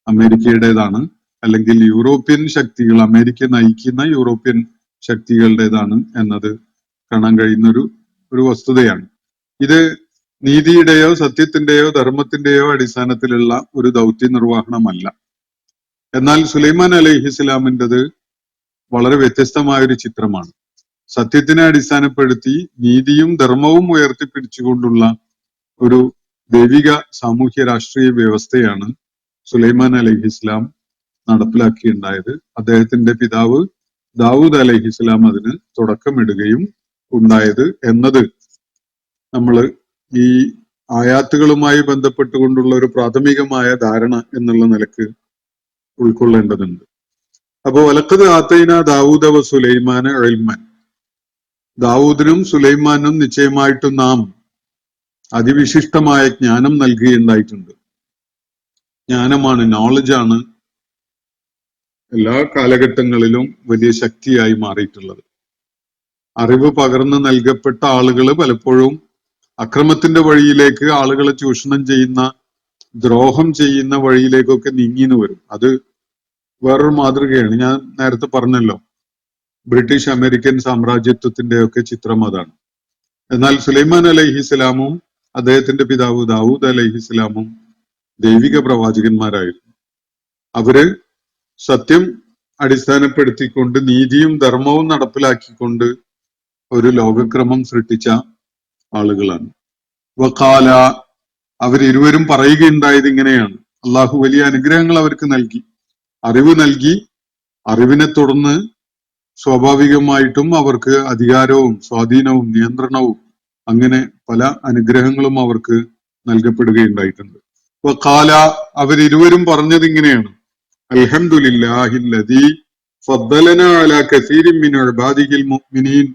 അമേരിക്കയുടേതാണ്, അല്ലെങ്കിൽ യൂറോപ്യൻ ശക്തികൾ, അമേരിക്ക നയിക്കുന്ന യൂറോപ്യൻ ശക്തികളുടേതാണ് എന്നത് കാണാൻ കഴിയുന്ന ഒരു വസ്തുതയാണ്. ഇത് നീതിയുടെയോ സത്യത്തിന്റെയോ ധർമ്മത്തിന്റെയോ അടിസ്ഥാനത്തിലുള്ള ഒരു ദൗത്യ നിർവഹണമല്ല. എന്നാൽ സുലൈമാൻ അലൈഹിസ്സലാമിൻ്റെത് വളരെ വ്യത്യസ്തമായ ഒരു ചിത്രമാണ്. സത്യത്തിനെ അടിസ്ഥാനപ്പെടുത്തി നീതിയും ധർമ്മവും ഉയർത്തിപ്പിടിച്ചുകൊണ്ടുള്ള ഒരു ദൈവിക സാമൂഹ്യ രാഷ്ട്രീയ വ്യവസ്ഥയാണ് സുലൈമാൻ അലൈഹിസ്ലാം നടപ്പിലാക്കിയുണ്ടായത്. അദ്ദേഹത്തിന്റെ പിതാവ് ദാവൂദ് അലൈഹിസ്ലാം അതിന് തുടക്കമിടുകയും ഉണ്ടായത് എന്നത് നമ്മൾ ഈ ആയാത്തുകളുമായി ബന്ധപ്പെട്ടുകൊണ്ടുള്ള ഒരു പ്രാഥമികമായ ധാരണ എന്നുള്ള നിലക്ക് ഉൾക്കൊള്ളേണ്ടതുണ്ട്. അപ്പോ വലക്കത് ആത്തൈന ദാവൂദ വ സുലൈമാന ഇൽമൻ, ദാവൂദിനും സുലൈമാനും നിശ്ചയമായിട്ടും നാം അതിവിശിഷ്ടമായ ജ്ഞാനം നൽകുകയുണ്ടായിട്ടുണ്ട്. ജ്ഞാനമാണ്, നോളജാണ് എല്ലാ കാലഘട്ടങ്ങളിലും വലിയ ശക്തിയായി മാറിയിട്ടുള്ളത്. അറിവ് പകർന്നു നൽകപ്പെട്ട ആളുകൾ പലപ്പോഴും അക്രമത്തിന്റെ വഴിയിലേക്ക്, ആളുകളെ ചൂഷണം ചെയ്യുന്ന, ദ്രോഹം ചെയ്യുന്ന വഴിയിലേക്കൊക്കെ നീങ്ങിന്ന് വരും. അത് വേറൊരു മാതൃകയാണ്. ഞാൻ നേരത്തെ പറഞ്ഞല്ലോ, ബ്രിട്ടീഷ് അമേരിക്കൻ സാമ്രാജ്യത്വത്തിന്റെ ഒക്കെ ചിത്രം അതാണ്. എന്നാൽ സുലൈമാൻ അലൈഹിസ്സലാമും അദ്ദേഹത്തിന്റെ പിതാവ് ദാവൂദ് അലൈഹിസ്സലാമും ദൈവിക പ്രവാചകന്മാരായിരുന്നു. അവര് സത്യം അടിസ്ഥാനപ്പെടുത്തിക്കൊണ്ട് നീതിയും ധർമ്മവും നടപ്പിലാക്കിക്കൊണ്ട് ഒരു ലോകക്രമം സൃഷ്ടിച്ച ആളുകളാണ്. വഖാല, അവരിരുവരും പറയുകയുണ്ടായത് ഇങ്ങനെയാണ്. അള്ളാഹു വലിയ അനുഗ്രഹങ്ങൾ അവർക്ക് നൽകി, അറിവ് നൽകി. അറിവിനെ തുടർന്ന് സ്വാഭാവികമായിട്ടും അവർക്ക് അധികാരവും സ്വാധീനവും നിയന്ത്രണവും അങ്ങനെ പല അനുഗ്രഹങ്ങളും അവർക്ക് നൽകപ്പെടുകയുണ്ടായിട്ടുണ്ട്. വഖാല, അവരിരുവരും പറഞ്ഞത് ഇങ്ങനെയാണ്. അൽഹംദുലില്ലാഹില്ലദീ ഫദ്ദലനാ അലാ കസീരിൻ മിൻ ഇബാദിഹിൽ മുഅ്മിനീൻ,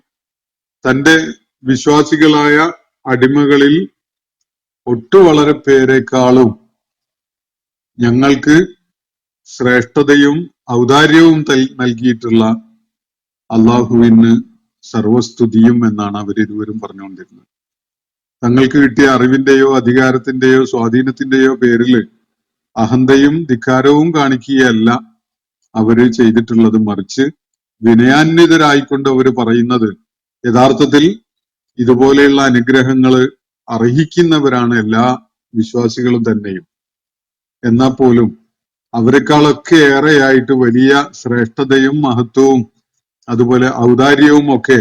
തന്റെ വിശ്വാസികളായ അടിമകളിൽ വളരെ പേരെക്കാളും ഞങ്ങൾക്ക് ശ്രേഷ്ഠതയും ഔദാര്യവും നൽകിയിട്ടുള്ള അള്ളാഹുവിന് സർവസ്തുതിയും എന്നാണ് അവരിരുവരും പറഞ്ഞുകൊണ്ടിരുന്നത്. തങ്ങൾക്ക് കിട്ടിയ അറിവിന്റെയോ അധികാരത്തിന്റെയോ സ്വാധീനത്തിന്റെയോ പേരിൽ അഹന്തയും ധിക്കാരവും കാണിക്കുകയല്ല അവര് ചെയ്തിട്ടുള്ളത്. മറിച്ച് വിനയാന്വിതരായിക്കൊണ്ട് അവര് പറയുന്നത്, യഥാർത്ഥത്തിൽ ഇതുപോലെയുള്ള അനുഗ്രഹങ്ങള് അർഹിക്കുന്നവരാണ് എല്ലാ വിശ്വാസികളും തന്നെയും. എന്നാൽ പോലും അവരെക്കാളൊക്കെ ഏറെയായിട്ട് വലിയ ശ്രേഷ്ഠതയും മഹത്വവും അതുപോലെ ഔദാര്യവും ഒക്കെ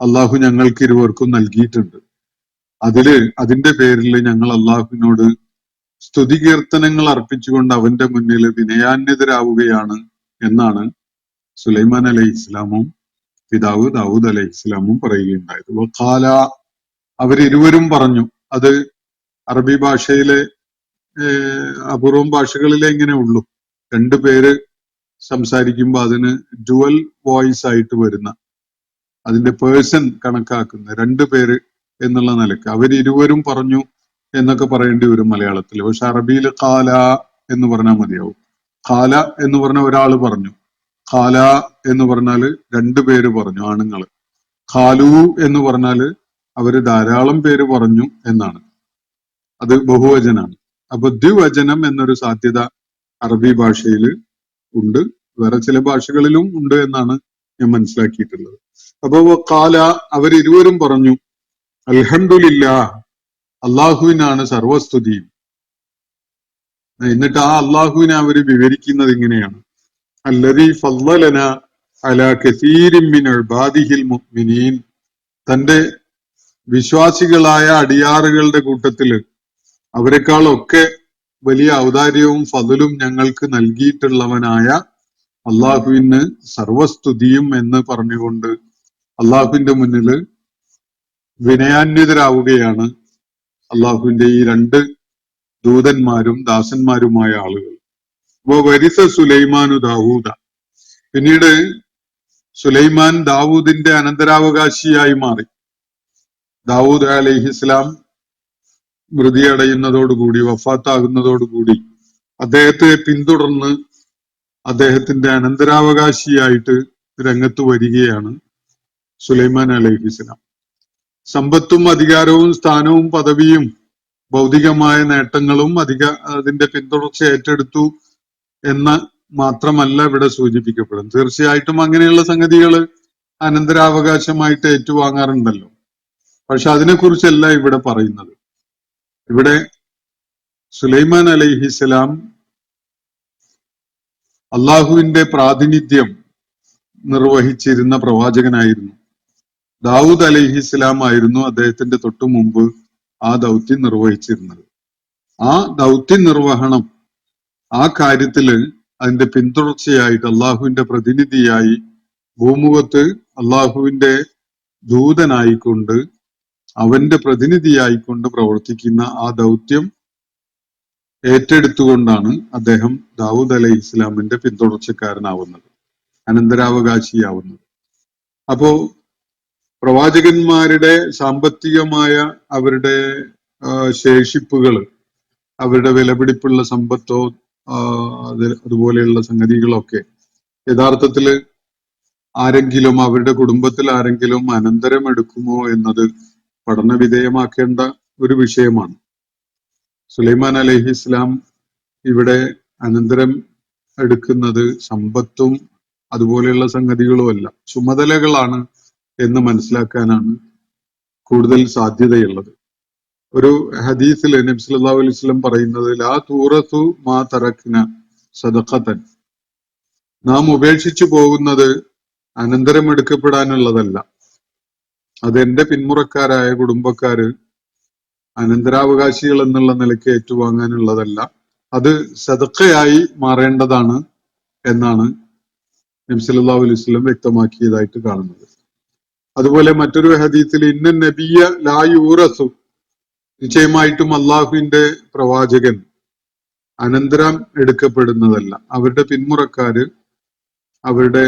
അള്ളാഹു ഞങ്ങൾക്ക് ഇരുവർക്കും നൽകിയിട്ടുണ്ട്. അതിന്റെ പേരിൽ ഞങ്ങൾ അള്ളാഹുവിനോട് സ്തുതികീർത്തനങ്ങൾ അർപ്പിച്ചുകൊണ്ട് അവന്റെ മുന്നിൽ വിനയാന്വിതരാവുകയാണ് എന്നാണ് സുലൈമാൻ അലൈഹി ഇസ്ലാമും പിതാവ് ദാവൂദ് അലൈഹി ഇസ്ലാമും പറയുകയുണ്ടായത്. വഖാല, അവരിരുവരും പറഞ്ഞു. അത് അറബി ഭാഷയിലെ അപൂർവം ഭാഷകളിലെ ഇങ്ങനെ ഉള്ളൂ. രണ്ടു പേര് സംസാരിക്കുമ്പോൾ അതിന് ഡുവൽ വോയിസ് ആയിട്ട് വരുന്ന, അതിന്റെ പേഴ്സൺ കണക്കാക്കുന്ന രണ്ടു പേര് എന്നുള്ള നിലക്ക് അവരിരുവരും പറഞ്ഞു എന്നൊക്കെ പറയേണ്ടി വരും മലയാളത്തിൽ. പക്ഷെ അറബിയിൽ ഖാല എന്ന് പറഞ്ഞാൽ മതിയാവും. ഖാല എന്ന് പറഞ്ഞ ഒരാൾ പറഞ്ഞു, ഖാല എന്ന് പറഞ്ഞാല് രണ്ടുപേര് പറഞ്ഞു, ആണുങ്ങള്. ഖാലു എന്ന് പറഞ്ഞാല് അവര് ധാരാളം പേര് പറഞ്ഞു എന്നാണ്. അത് ബഹുവചനാണ്. അപ്പൊ ദ്വിവചനം എന്നൊരു സാധ്യത അറബി ഭാഷയിൽ ഉണ്ട്, വേറെ ചില ഭാഷകളിലും ഉണ്ട് എന്നാണ് ഞാൻ മനസ്സിലാക്കിയിട്ടുള്ളത്. അപ്പോ കാല അവരിരുവരും പറഞ്ഞു, അൽഹംദുലില്ലാ, അള്ളാഹുവിനാണ് സർവസ്തുതിയും. എന്നിട്ട് ആ അള്ളാഹുവിനെ അവര് വിവരിക്കുന്നത് ഇങ്ങനെയാണ്, അല്ലദീ ഫളലന അലാ കസീരിൻ മിൻ ഇബാദിഹിൽ മുഅ്മിനീൻ, തന്റെ വിശ്വാസികളായ അടിയാറുകളുടെ കൂട്ടത്തില് അവരെക്കാളൊക്കെ വലിയ ഔദാര്യവും ഫضലും ഞങ്ങൾക്ക് നൽകിയിട്ടുള്ളവനായ അള്ളാഹുവിന് സർവസ്തുതിയും എന്ന് പറഞ്ഞുകൊണ്ട് അള്ളാഹുവിന്റെ മുന്നില് വിനയാന്വിതരാവുകയാണ് അള്ളാഹുവിന്റെ ഈ രണ്ട് ദൂതന്മാരും ദാസന്മാരുമായ ആളുകൾ. അപ്പോ വരിസ സുലൈമാനു ദാവൂദ, പിന്നീട് സുലൈമാൻ ദാവൂദിന്റെ അനന്തരാവകാശിയായി മാറി. ദാവൂദ് അലൈഹിസ്ലാം മൃതിയടയുന്നതോടുകൂടി, വഫാത്താകുന്നതോടുകൂടി അദ്ദേഹത്തെ പിന്തുടർന്ന് അദ്ദേഹത്തിന്റെ അനന്തരാവകാശിയായിട്ട് രംഗത്ത് വരികയാണ് സുലൈമാൻ അലൈഹിസ്ലാം. സമ്പത്തും അധികാരവും സ്ഥാനവും പദവിയും ഭൗതികമായ നേട്ടങ്ങളും അതിന്റെ പിന്തുടർച്ച ഏറ്റെടുത്തു എന്ന് മാത്രമല്ല ഇവിടെ സൂചിപ്പിക്കപ്പെടും. തീർച്ചയായിട്ടും അങ്ങനെയുള്ള സംഗതികൾ അനന്തരാവകാശമായിട്ട് ഏറ്റുവാങ്ങാറുണ്ടല്ലോ. പക്ഷെ അതിനെക്കുറിച്ചല്ല ഇവിടെ പറയുന്നത്. ഇവിടെ സുലൈമാൻ അലൈഹിസ്സലാം അള്ളാഹുവിന്റെ പ്രാതിനിധ്യം നിർവഹിച്ചിരുന്ന പ്രവാചകനായിരുന്നു. ദാവൂദ് അലൈഹിസ്സലാം ആയിരുന്നു അദ്ദേഹത്തിന്റെ തൊട്ടു മുമ്പ് ആ ദൗത്യം നിർവഹിച്ചിരുന്നത്. ആ ദൗത്യ നിർവഹണം, ആ കാര്യത്തില് അതിന്റെ പിന്തുടർച്ചയായിട്ട് അള്ളാഹുവിന്റെ പ്രതിനിധിയായി ഭൂമുഖത്ത് അള്ളാഹുവിന്റെ ദൂതനായിക്കൊണ്ട് അവന്റെ പ്രതിനിധിയായിക്കൊണ്ട് പ്രവർത്തിക്കുന്ന ആ ദൗത്യം ഏറ്റെടുത്തുകൊണ്ടാണ് അദ്ദേഹം ദാവൂദ് അലൈഹി ഇസ്ലാമിന്റെ പിന്തുടർച്ചക്കാരനാവുന്നത്, അനന്തരാവകാശിയാവുന്നത്. അപ്പോ പ്രവാചകന്മാരുടെ സാമ്പത്തികമായ അവരുടെ ശേഷിപ്പുകൾ, അവരുടെ വിലപിടിപ്പുള്ള സമ്പത്തോ അതുപോലെയുള്ള സംഗതികളൊക്കെ യഥാർത്ഥത്തില് ആരെങ്കിലും അവരുടെ കുടുംബത്തിൽ ആരെങ്കിലും അനന്തരം എടുക്കുമോ എന്നത് പഠന വിധേയമാക്കേണ്ട ഒരു വിഷയമാണ്. സുലൈമാൻ അലൈഹിസ്ലാം ഇവിടെ അനന്തരം എടുക്കുന്നത് സമ്പത്തും അതുപോലെയുള്ള സംഗതികളുമല്ല, ചുമതലകളാണ് എന്ന് മനസ്സിലാക്കാനാണ് കൂടുതൽ സാധ്യതയുള്ളത്. ഒരു ഹദീസിൽ നബി സല്ലല്ലാഹു അലൈഹി വസല്ലം പറയുന്നത്, ലാ തൂറസു മാ തറക്ന സദഖതൻ, നാം ഉപേക്ഷിച്ചു പോകുന്നത് അനന്തരം എടുക്കപ്പെടാനുള്ളതല്ല, അതെന്റെ പിന്മുറക്കാരായ കുടുംബക്കാര് അനന്തരാവകാശികൾ എന്നുള്ള നിലയ്ക്ക് ഏറ്റുവാങ്ങാനുള്ളതല്ല, അത് സദഖയായി മാറേണ്ടതാണ് എന്നാണ് നബി സല്ലല്ലാഹു അലൈഹി വസല്ലം വ്യക്തമാക്കിയതായിട്ട് കാണുന്നത്. അതുപോലെ മറ്റൊരു ഹദീസിൽ ഇന്ന നബിയ ലാ യൂറസു, നിശ്ചയമായിട്ടും അള്ളാഹുവിന്റെ പ്രവാചകൻ അനന്തരം എടുക്കപ്പെടുന്നതല്ല, അവരുടെ പിന്മുറക്കാര്, അവരുടെ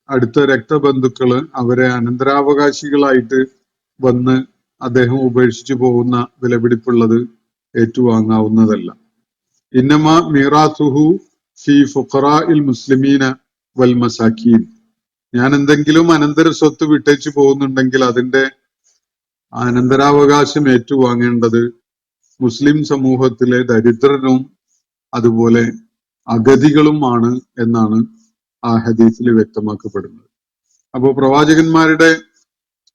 അടുത്ത രക്തബന്ധുക്കള് അവരെ അനന്തരാവകാശികളായിട്ട് വന്ന് അദ്ദേഹം ഉപേക്ഷിച്ചു പോകുന്ന വിലപിടിപ്പുള്ളത് ഏറ്റുവാങ്ങാവുന്നതല്ല. ഇന്നമാ മീറാസുഹു ഫി ഫുഖറാഇൽ മുസ്ലിമീന വൽ മസാക്കീൻ, ഞാൻ എന്തെങ്കിലും അനന്തര സ്വത്ത് വിട്ടേച്ചു പോകുന്നുണ്ടെങ്കിൽ അതിന്റെ അനന്തരാവകാശം ഏറ്റുവാങ്ങേണ്ടത് മുസ്ലിം സമൂഹത്തിലെ ദരിദ്രരും അതുപോലെ അഗതികളുമാണ് എന്നാണ് ആ ഹദീസിൽ വ്യക്തമാക്കപ്പെടുന്നത്. അപ്പോ പ്രവാചകന്മാരുടെ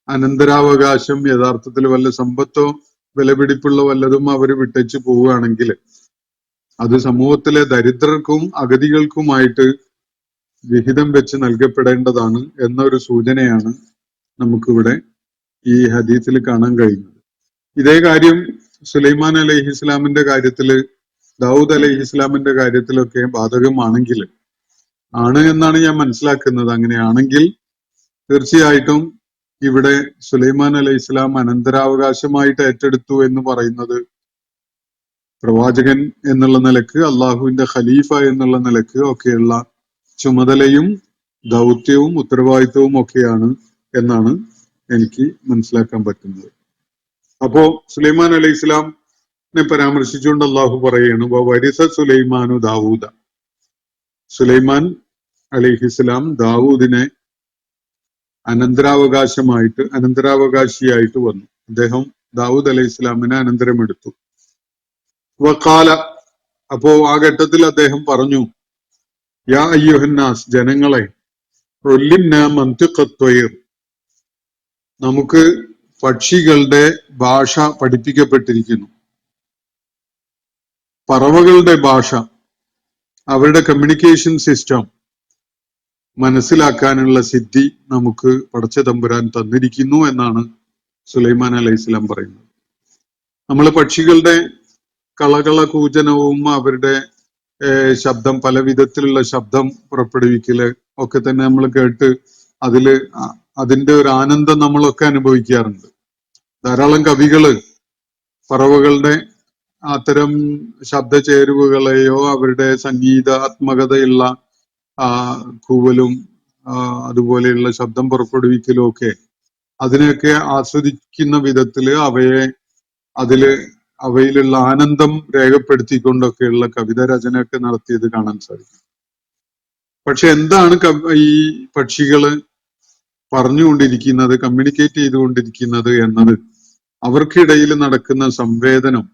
അനന്തരാവകാശം യഥാർത്ഥത്തിൽ വല്ല സമ്പത്തോ വിലപിടിപ്പുള്ള വല്ലതും അവർ വിട്ടേച്ചു പോവുകയാണെങ്കിൽ അത് സമൂഹത്തിലെ ദരിദ്രർക്കും അഗതികൾക്കുമായിട്ട് വിഹിതം വെച്ച് നൽകപ്പെടേണ്ടതാണ് എന്നൊരു സൂചനയാണ് നമുക്കിവിടെ ഈ ഹദീസിൽ കാണാൻ കഴിയുന്നത്. ഇതേ കാര്യം സുലൈമാൻ അലൈഹി ഇസ്ലാമിന്റെ കാര്യത്തില്, ദാവൂദ് അലൈഹി ഇസ്ലാമിന്റെ കാര്യത്തിലൊക്കെ ബാധകമാണെങ്കിൽ, ആണ് എന്നാണ് ഞാൻ മനസ്സിലാക്കുന്നത്. അങ്ങനെയാണെങ്കിൽ തീർച്ചയായിട്ടും ഇവിടെ സുലൈമാൻ അലൈഹി ഇസ്ലാം അനന്തരാവകാശമായിട്ട് ഏറ്റെടുത്തു എന്ന് പറയുന്നത് പ്രവാചകൻ എന്നുള്ള നിലക്ക്, അള്ളാഹുവിന്റെ ഖലീഫ എന്നുള്ള നിലക്ക് ഒക്കെയുള്ള ചുമതലയും ദൗത്യവും ഉത്തരവാദിത്വവും ഒക്കെയാണ് എന്നാണ് എനിക്ക് മനസ്സിലാക്കാൻ പറ്റുന്നത്. അപ്പോ സുലൈമാൻ അലൈഹി ഇസ്ലാമിനെ പരാമർശിച്ചുകൊണ്ട് അള്ളാഹു പറയുകയാണ്, വരിസ സുലൈമാനു ദാവൂദ, സുലൈമാൻ അലൈഹിസ്സലാം ദാവൂദിനെ അനന്തരാവകാശിയായിട്ട് വന്നു. അദ്ദേഹം ദാവൂദ് അലൈഹി ഇസ്ലാമിനെ അനന്തരമെടുത്തു. വഖാല, അപ്പോ ആ ഘട്ടത്തിൽ അദ്ദേഹം പറഞ്ഞു, യാ അയ്യുഹന്നാസ്, ജനങ്ങളെ, ഉല്ലിംന മന്തിഖത്വയ്ർ, നമുക്ക് പക്ഷികളുടെ ഭാഷ പഠിപ്പിക്കപ്പെട്ടിരിക്കുന്നു. പറവകളുടെ ഭാഷ, അവരുടെ കമ്മ്യൂണിക്കേഷൻ സിസ്റ്റം മനസ്സിലാക്കാനുള്ള സിദ്ധി നമുക്ക് പടച്ച തമ്പുരാൻ തന്നിരിക്കുന്നു എന്നാണ് സുലൈമാൻ അലൈഹിസ്സലാം പറയുന്നത്. നമ്മൾ പക്ഷികളുടെ കളകള കൂജനവും അവരുടെ ശബ്ദം, പല വിധത്തിലുള്ള ശബ്ദം പുറപ്പെടുവിക്കല് ഒക്കെ തന്നെ നമ്മൾ കേട്ട് അതിന്റെ ഒരു ആനന്ദം നമ്മളൊക്കെ അനുഭവിക്കാറുണ്ട്. ധാരാളം കവികള് പറവകളുടെ അത്തരം ശബ്ദ ചേരുവകളെയോ അവരുടെ സംഗീതാത്മകതയുള്ള കൂവലും അതുപോലെയുള്ള ശബ്ദം പുറപ്പെടുവിക്കലും ഒക്കെ അതിനെയൊക്കെ ആസ്വദിക്കുന്ന വിധത്തില് അവയിലുള്ള ആനന്ദം രേഖപ്പെടുത്തിക്കൊണ്ടൊക്കെയുള്ള കവിത രചനയൊക്കെ നടത്തിയത് കാണാൻ സാധിക്കും. പക്ഷെ എന്താണ് ഈ പക്ഷികള് പറഞ്ഞുകൊണ്ടിരിക്കുന്നത്, കമ്മ്യൂണിക്കേറ്റ് ചെയ്തുകൊണ്ടിരിക്കുന്നത് എന്നത്, അവർക്കിടയിൽ നടക്കുന്ന സംവേദനം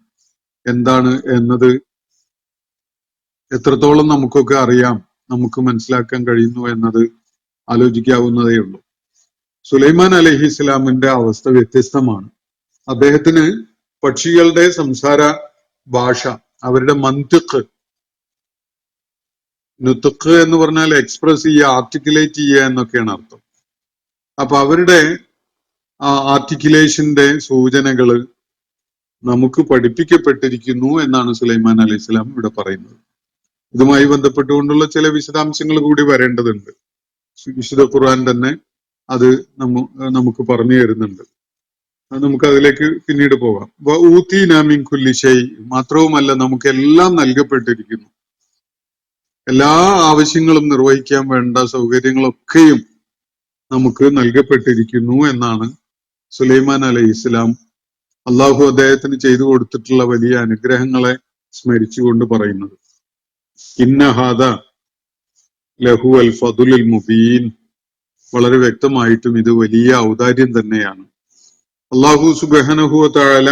എന്താണ് എന്നത് എത്രത്തോളം നമുക്കൊക്കെ അറിയാം, നമുക്ക് മനസ്സിലാക്കാൻ കഴിയുന്നു എന്നത് ആലോചിക്കാവുന്നതേ ഉള്ളൂ. സുലൈമാൻ അലൈഹിസ്സലാമിന്റെ അവസ്ഥ വ്യത്യസ്തമാണ്. അദ്ദേഹത്തിന് പക്ഷികളുടെ സംസാര ഭാഷ, അവരുടെ മന്തിഖ്, നുത്ഖ് എന്ന് പറഞ്ഞാൽ എക്സ്പ്രസ് ചെയ്യുക, ആർട്ടിക്കുലേറ്റ് ചെയ്യുക എന്നൊക്കെയാണ് അർത്ഥം. അപ്പൊ അവരുടെ ആർട്ടിക്കുലേഷന്റെ സൂചനകള് നമുക്ക് പഠിപ്പിക്കപ്പെട്ടിരിക്കുന്നു എന്നാണ് സുലൈമാൻ അലൈഹിസ്സലാം ഇവിടെ പറയുന്നത്. ഇതുമായി ബന്ധപ്പെട്ടുകൊണ്ടുള്ള ചില വിശദാംശങ്ങൾ കൂടി വരേണ്ടതുണ്ട്. വിശുദ്ധ ഖുർആൻ തന്നെ അത് നമുക്ക് പറഞ്ഞു തരുന്നുണ്ട്. നമുക്ക് അതിലേക്ക് പിന്നീട് പോകാം. ഊതീന മിൻ കുല്ലി ശൈ, മാത്രവുമല്ല നമുക്ക് എല്ലാം നൽകപ്പെട്ടിരിക്കുന്നു. എല്ലാ ആവശ്യങ്ങളും നിർവഹിക്കാൻ വേണ്ട സൗകര്യങ്ങളൊക്കെയും നമുക്ക് നൽകപ്പെട്ടിരിക്കുന്നു എന്നാണ് സുലൈമാൻ അലൈഹിസ്സലാം അള്ളാഹു അദ്ദേഹത്തിന് ചെയ്തു കൊടുത്തിട്ടുള്ള വലിയ അനുഗ്രഹങ്ങളെ സ്മരിച്ചുകൊണ്ട് പറയുന്നത്. ഇന്ന ഹാദ ലഹു അൽ ഫദുലുൽ മുബീൻ, വളരെ വ്യക്തമായിട്ടും ഇത് വലിയ ഔദാര്യം തന്നെയാണ്. അള്ളാഹു സുബ്ഹാനഹു വ തആല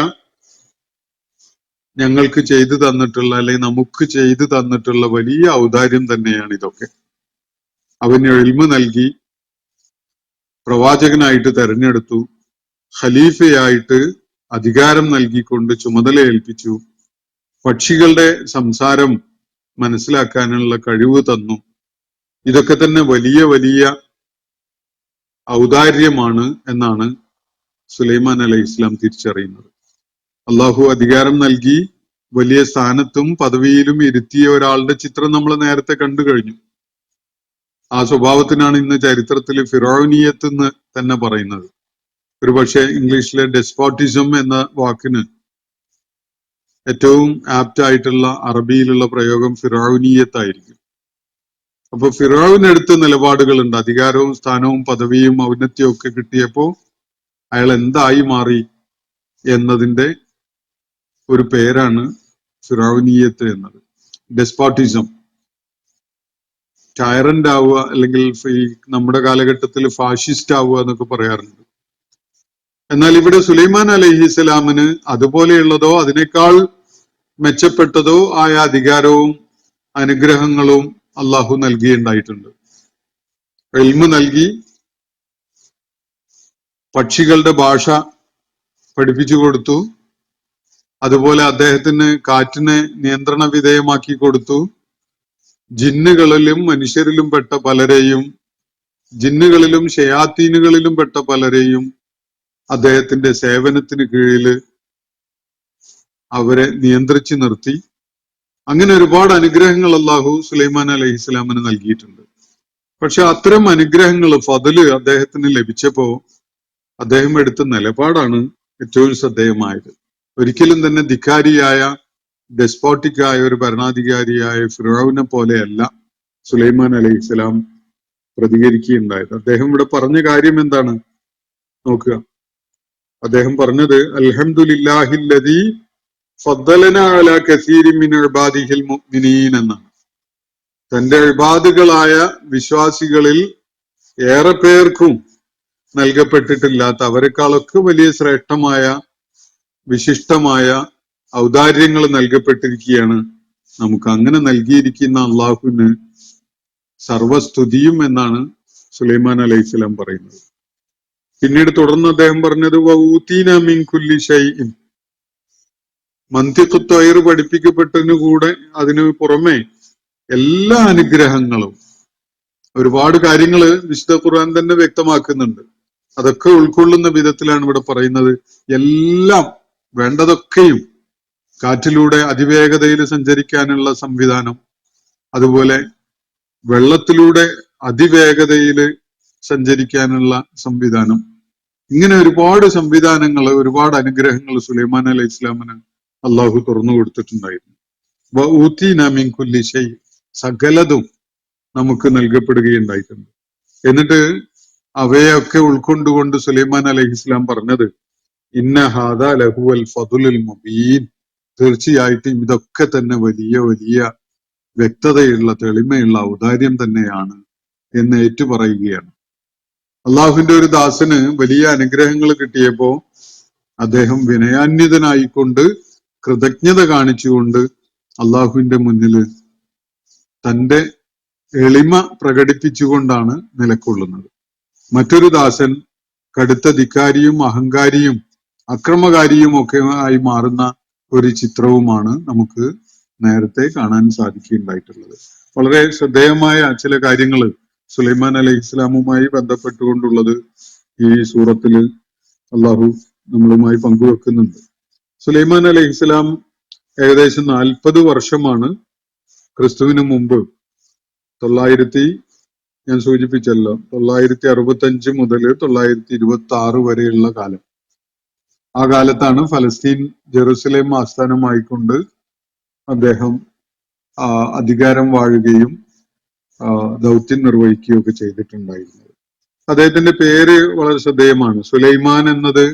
ഞങ്ങൾക്ക് ചെയ്തു തന്നിട്ടുള്ള, അല്ലെങ്കിൽ നമുക്ക് ചെയ്തു തന്നിട്ടുള്ള വലിയ ഔദാര്യം തന്നെയാണ് ഇതൊക്കെ. അവന് ഇൽമ് നൽകി, പ്രവാചകനായിട്ട് തെരഞ്ഞെടുത്തു, ഖലീഫയായിട്ട് അധികാരം നൽകിക്കൊണ്ട് ചുമതല ഏൽപ്പിച്ചു, പക്ഷികളുടെ സംസാരം മനസ്സിലാക്കാനുള്ള കഴിവ് തന്നു. ഇതൊക്കെ തന്നെ വലിയ വലിയ ഔദാര്യമാണ് എന്നാണ് സുലൈമാൻ അലൈഹിസ്സലാം തിരിച്ചറിയുന്നത്. അള്ളാഹു അധികാരം നൽകി വലിയ സ്ഥാനത്തും പദവിയിലും ഇരുത്തിയ ഒരാളുടെ ചിത്രം നമ്മൾ നേരത്തെ കണ്ടു കഴിഞ്ഞു. ആ സ്വഭാവത്തിനാണ് ഇന്ന് ചരിത്രത്തിൽ ഫിറൗനിയത്ത് എന്ന് തന്നെ പറയുന്നത്. ഒരു പക്ഷേ ഇംഗ്ലീഷിലെ ഡെസ്പോട്ടിസം എന്ന വാക്കിന് ഏറ്റവും ആപ്റ്റ് ആയിട്ടുള്ള അറബിയിലുള്ള പ്രയോഗം ഫിറൗനിയത്തായിരിക്കും. അപ്പൊ ഫിറൗനെടുത്ത നിലപാടുകളുണ്ട്. അധികാരവും സ്ഥാനവും പദവിയും ഔന്നത്യവും ഒക്കെ കിട്ടിയപ്പോ അയാൾ എന്തായി മാറി എന്നതിന്റെ ഒരു പേരാണ് ഫിറൗനിയത്ത് എന്നത്. ഡെസ്പോട്ടിസം, ടൈറന്റ് ആവുക, അല്ലെങ്കിൽ നമ്മുടെ കാലഘട്ടത്തിൽ ഫാഷിസ്റ്റ് ആവുക എന്നൊക്കെ പറയാറുണ്ട്. എന്നാൽ ഇവിടെ സുലൈമാൻ അലൈഹിസ്സലാമിന് അതുപോലെയുള്ളതോ അതിനേക്കാൾ മെച്ചപ്പെട്ടതോ ആയ അധികാരവും അനുഗ്രഹങ്ങളും അള്ളാഹു നൽകിയിട്ടുണ്ടായിട്ടുണ്ട്. ഇൽമ് നൽകി, പക്ഷികളുടെ ഭാഷ പഠിപ്പിച്ചു കൊടുത്തു, അതുപോലെ അദ്ദേഹത്തിന് കാറ്റിനെ നിയന്ത്രണ വിധേയമാക്കി കൊടുത്തു. ജിന്നുകളിലും മനുഷ്യരിലും പെട്ട പലരെയും, ജിന്നുകളിലും ഷയാത്തീനുകളിലും പെട്ട പലരെയും അദ്ദേഹത്തിന്റെ സേവനത്തിന് കീഴില് അവരെ നിയന്ത്രിച്ചു നിർത്തി. അങ്ങനെ ഒരുപാട് അനുഗ്രഹങ്ങൾ അള്ളാഹു സുലൈമാൻ അലൈഹിസ്സലാമിന് നൽകിയിട്ടുണ്ട്. പക്ഷെ അത്തരം അനുഗ്രഹങ്ങൾ, ഫضല് അദ്ദേഹത്തിന് ലഭിച്ചപ്പോ അദ്ദേഹം എടുത്ത നിലപാടാണ് ഏറ്റവും ശ്രദ്ധേയമായത്. ഒരിക്കലും തന്നെ ധിക്കാരിയായ, ഡെസ്പോട്ടിക്കായ ഒരു ഭരണാധികാരിയായ ഫിറൗനെ പോലെയല്ല സുലൈമാൻ അലൈഹിസ്സലാം പ്രതികരിക്കുകയുണ്ടായത്. അദ്ദേഹം ഇവിടെ പറഞ്ഞ കാര്യം എന്താണ് നോക്കുക. അദ്ദേഹം പറഞ്ഞത് അൽഹംദുലില്ലാഹില്ലദീ ഫദ്ദലനാ അലാ കസീരിൻ മിൻ ഇബാദിഹിൽ മുഅ്മിനീൻ എന്നാണ്. തന്റെ ഇബാദുകളായ വിശ്വാസികളിൽ ഏറെ പേർക്കും നൽകപ്പെട്ടിട്ടില്ലാത്ത, അവരെക്കാളൊക്കെ വലിയ ശ്രേഷ്ഠമായ വിശിഷ്ടമായ ഔദാര്യങ്ങൾ നൽകപ്പെട്ടിരിക്കുകയാണ് നമുക്ക്. അങ്ങനെ നൽകിയിരിക്കുന്ന അള്ളാഹുവിന് സർവസ്തുതിയും എന്നാണ് സുലൈമാൻ അലൈഹിസ്സലാം പറയുന്നത്. പിന്നീട് തുടർന്ന് അദ്ദേഹം പറഞ്ഞത് വഊതീന മിൻ കുല്ലി ഷൈഇൻ, മന്തിഖു ത്വയ്ർ പഠിപ്പിക്കപ്പെട്ടതിന് കൂടെ അതിന് പുറമെ എല്ലാ അനുഗ്രഹങ്ങളും, ഒരുപാട് കാര്യങ്ങള് വിശുദ്ധ ഖുർആൻ തന്നെ വ്യക്തമാക്കുന്നുണ്ട്. അതൊക്കെ ഉൾക്കൊള്ളുന്ന വിധത്തിലാണ് ഇവിടെ പറയുന്നത്. എല്ലാം വേണ്ടതൊക്കെയും, കാറ്റിലൂടെ അതിവേഗതയിൽ സഞ്ചരിക്കാനുള്ള സംവിധാനം, അതുപോലെ വെള്ളത്തിലൂടെ അതിവേഗതയിൽ സഞ്ചരിക്കാനുള്ള സംവിധാനം, ഇങ്ങനെ ഒരുപാട് സംവിധാനങ്ങൾ, ഒരുപാട് അനുഗ്രഹങ്ങൾ സുലൈമാൻ അലൈഹി ഇസ്ലാമിന് അള്ളാഹു തുറന്നു കൊടുത്തിട്ടുണ്ടായിരുന്നു. വഊതീന മിൻ കുല്ലി ഷൈ, സകലതും നമുക്ക് നൽകപ്പെടുകയുണ്ടായിട്ടുണ്ട്. എന്നിട്ട് അവയൊക്കെ ഉൾക്കൊണ്ടുകൊണ്ട് സുലൈമാൻ അലൈഹി ഇസ്ലാം പറഞ്ഞത് ഇന്ന ഹാദാ ലഹുവൽ ഫദ്ലുൽ മുബീൻ, തീർച്ചയായിട്ടും ഇതൊക്കെ തന്നെ വലിയ വലിയ വ്യക്തതയുള്ള, തെളിമയുള്ള ഔദാര്യം തന്നെയാണ് എന്ന് ഏറ്റുപറയുകയാണ്. അള്ളാഹുവിന്റെ ഒരു ദാസന് വലിയ അനുഗ്രഹങ്ങൾ കിട്ടിയപ്പോ അദ്ദേഹം വിനയാന്വിതനായിക്കൊണ്ട്, കൃതജ്ഞത കാണിച്ചുകൊണ്ട് അള്ളാഹുവിന്റെ മുന്നിൽ തന്റെ എളിമ പ്രകടിപ്പിച്ചുകൊണ്ടാണ് നിലകൊള്ളുന്നത്. മറ്റൊരു ദാസൻ കടുത്ത ധിക്കാരിയും അഹങ്കാരിയും അക്രമകാരിയും ഒക്കെ ആയി മാറുന്ന ഒരു ചിത്രവുമാണ് നമുക്ക് നേരത്തെ കാണാൻ സാധിക്കുകയുണ്ടായിട്ടുള്ളത്. വളരെ ശ്രദ്ധേയമായ ചില കാര്യങ്ങൾ സുലൈമാൻ അലൈഹി ഇസ്ലാമുമായി ബന്ധപ്പെട്ടുകൊണ്ടുള്ളത് ഈ സൂറത്തിൽ അള്ളാഹു നമ്മളുമായി പങ്കുവെക്കുന്നുണ്ട്. സുലൈമാൻ അലൈഹി ഇസ്ലാം ഏകദേശം 40 വർഷമാണ് ക്രിസ്തുവിന് മുമ്പ്, ഞാൻ സൂചിപ്പിച്ചല്ലോ 965 മുതൽ 926 വരെയുള്ള കാലം. ആ കാലത്താണ് ഫലസ്തീൻ ജെറുസലേം ആസ്ഥാനമായിക്കൊണ്ട് അദ്ദേഹം അധികാരം വാഴുകയും ദൗത്യം നിർവഹിക്കുകയും ഒക്കെ ചെയ്തിട്ടുണ്ടായിരുന്നത്. അദ്ദേഹത്തിന്റെ പേര് വളരെ ശ്രദ്ധേയമാണ്. സുലൈമാൻ എന്നത്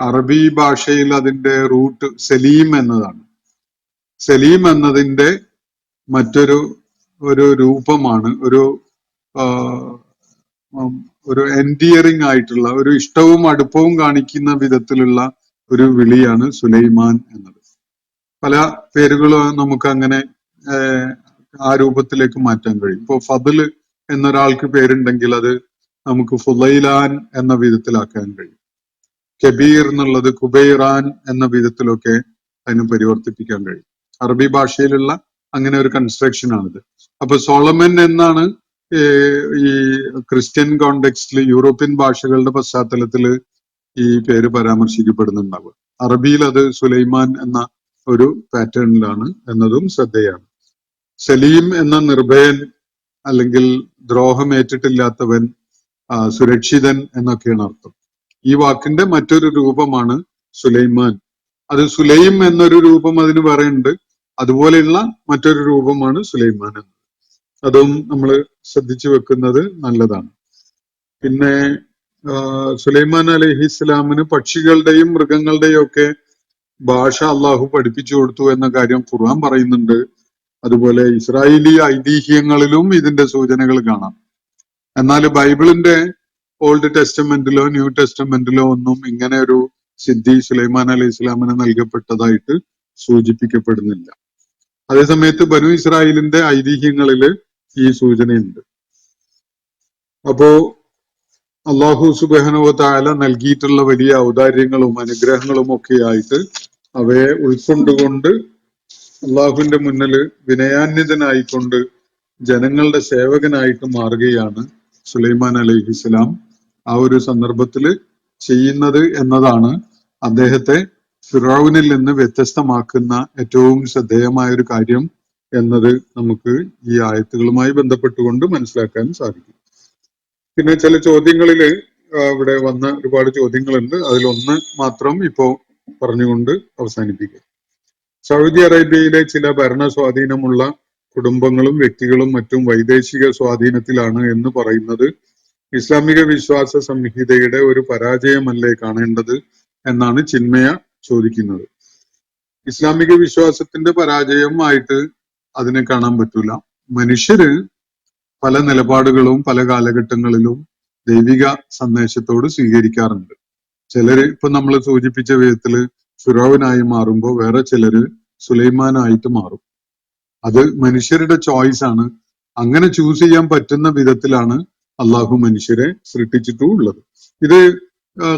അറബി ഭാഷയിൽ അതിന്റെ റൂട്ട് സലീം എന്നതാണ്. സലീം എന്നതിന്റെ മറ്റൊരു രൂപമാണ്, ഒരു എൻഡിയറിംഗ് ആയിട്ടുള്ള, ഒരു ഇഷ്ടവും അടുപ്പവും കാണിക്കുന്ന വിധത്തിലുള്ള ഒരു വിളിയാണ് സുലൈമാൻ എന്നത്. പല പേരുകളും നമുക്ക് അങ്ങനെ ആ രൂപത്തിലേക്ക് മാറ്റാൻ കഴിയും. ഇപ്പൊ ഫദല് എന്നൊരാൾക്ക് പേരുണ്ടെങ്കിൽ അത് നമുക്ക് ഫുലൈലാൻ എന്ന വിധത്തിലാക്കാൻ കഴിയും. കബീർ എന്നുള്ളത് കുബൈറാൻ എന്ന വിധത്തിലൊക്കെ അതിന് പരിവർത്തിപ്പിക്കാൻ കഴിയും. അറബി ഭാഷയിലുള്ള അങ്ങനെ ഒരു കൺസ്ട്രക്ഷൻ ആണിത്. അപ്പൊ സോളമൻ എന്നാണ് ഈ ക്രിസ്ത്യൻ കോണ്ടെക്സ്റ്റിൽ, യൂറോപ്യൻ ഭാഷകളുടെ പശ്ചാത്തലത്തിൽ ഈ പേര് പരാമർശിക്കപ്പെടുന്നുണ്ടാവുക. അറബിയിൽ അത് സുലൈമാൻ എന്ന ഒരു പാറ്റേണിലാണ് എന്നതും ശ്രദ്ധേയമാണ്. സലീം എന്ന നിർഭയൻ, അല്ലെങ്കിൽ ദ്രോഹമേറ്റിട്ടില്ലാത്തവൻ, സുരക്ഷിതൻ എന്നൊക്കെയാണ് അർത്ഥം. ഈ വാക്കിന്റെ മറ്റൊരു രൂപമാണ് സുലൈമാൻ. അത് സുലൈം എന്നൊരു രൂപം അതിന് പറയുന്നുണ്ട്. അതുപോലെയുള്ള മറ്റൊരു രൂപമാണ് സുലൈമാൻ എന്ന്. അതും നമ്മൾ ശ്രദ്ധിച്ചു വെക്കുന്നത് നല്ലതാണ്. പിന്നെ സുലൈമാൻ അലൈഹി ഇസ്ലാമിന് പക്ഷികളുടെയും മൃഗങ്ങളുടെയും ഒക്കെ ഭാഷ അള്ളാഹു പഠിപ്പിച്ചു കൊടുത്തു എന്ന കാര്യം ഖുർആൻ പറയുന്നുണ്ട്. അതുപോലെ ഇസ്രായേലി ഐതിഹ്യങ്ങളിലും ഇതിന്റെ സൂചനകൾ കാണാം. എന്നാൽ ബൈബിളിന്റെ ഓൾഡ് ടെസ്റ്റമെന്റിലോ ന്യൂ ടെസ്റ്റമെന്റിലോ ഒന്നും ഇങ്ങനെ ഒരു സിദ്ധി സുലൈമാൻ അലൈഹി ഇസ്ലാമിന് നൽകപ്പെട്ടതായിട്ട് സൂചിപ്പിക്കപ്പെടുന്നില്ല. അതേസമയത്ത് ബനു ഇസ്രായേലിന്റെ ഐതിഹ്യങ്ങളില് ഈ സൂചനയുണ്ട്. അപ്പോ അള്ളാഹു സുബ്ഹാനഹു വ തആല നൽകിയിട്ടുള്ള വലിയ ഔദാര്യങ്ങളും അനുഗ്രഹങ്ങളും ഒക്കെ ആയിട്ട് അവയെ ഉൾക്കൊണ്ടുകൊണ്ട് അള്ളാഹുവിന്റെ മുന്നിൽ വിനയാന്വിതനായിക്കൊണ്ട് ജനങ്ങളുടെ സേവകനായിട്ട് മാറുകയാണ് സുലൈമാൻ അലൈഹി ഇസ്ലാം ആ ഒരു സന്ദർഭത്തിൽ ചെയ്യുന്നത് എന്നതാണ് അദ്ദേഹത്തെ ഫിറഔനിൽ നിന്ന് വ്യത്യസ്തമാക്കുന്ന ഏറ്റവും ശ്രദ്ധേയമായ ഒരു കാര്യം എന്നത് നമുക്ക് ഈ ആയത്തുകളുമായി ബന്ധപ്പെട്ടുകൊണ്ട് മനസ്സിലാക്കാൻ സാധിക്കും. പിന്നെ ചില ചോദ്യങ്ങളിൽ ഇവിടെ വന്ന ഒരുപാട് ചോദ്യങ്ങളുണ്ട്. അതിലൊന്ന് മാത്രം ഇപ്പോ പറഞ്ഞുകൊണ്ട് അവസാനിപ്പിക്കുക. സൗദി അറേബ്യയിലെ ചില ഭരണ സ്വാധീനമുള്ള കുടുംബങ്ങളും വ്യക്തികളും മറ്റും വൈദേശിക സ്വാധീനത്തിലാണ് എന്ന് പറയുന്നത് ഇസ്ലാമിക വിശ്വാസ സംഹിതയുടെ ഒരു പരാജയമല്ലേ കാണേണ്ടത് എന്നാണ് ചിന്മയ ചോദിക്കുന്നത്. ഇസ്ലാമിക വിശ്വാസത്തിന്റെ പരാജയമായിട്ട് അതിനെ കാണാൻ പറ്റൂല. മനുഷ്യര് പല നിലപാടുകളും പല കാലഘട്ടങ്ങളിലും ദൈവിക സന്ദേശത്തോട് സ്വീകരിക്കാറുണ്ട്. ചിലര് ഇപ്പൊ നമ്മൾ സൂചിപ്പിച്ച വിധത്തില് ഫിറൗനായി മാറുമ്പോൾ വേറെ ചിലര് സുലൈമാനായിട്ട് മാറും. അത് മനുഷ്യരുടെ ചോയ്സ് ആണ്. അങ്ങനെ ചൂസ് ചെയ്യാൻ പറ്റുന്ന വിധത്തിലാണ് അള്ളാഹു മനുഷ്യരെ സൃഷ്ടിച്ചിട്ടുള്ളത്. ഇത്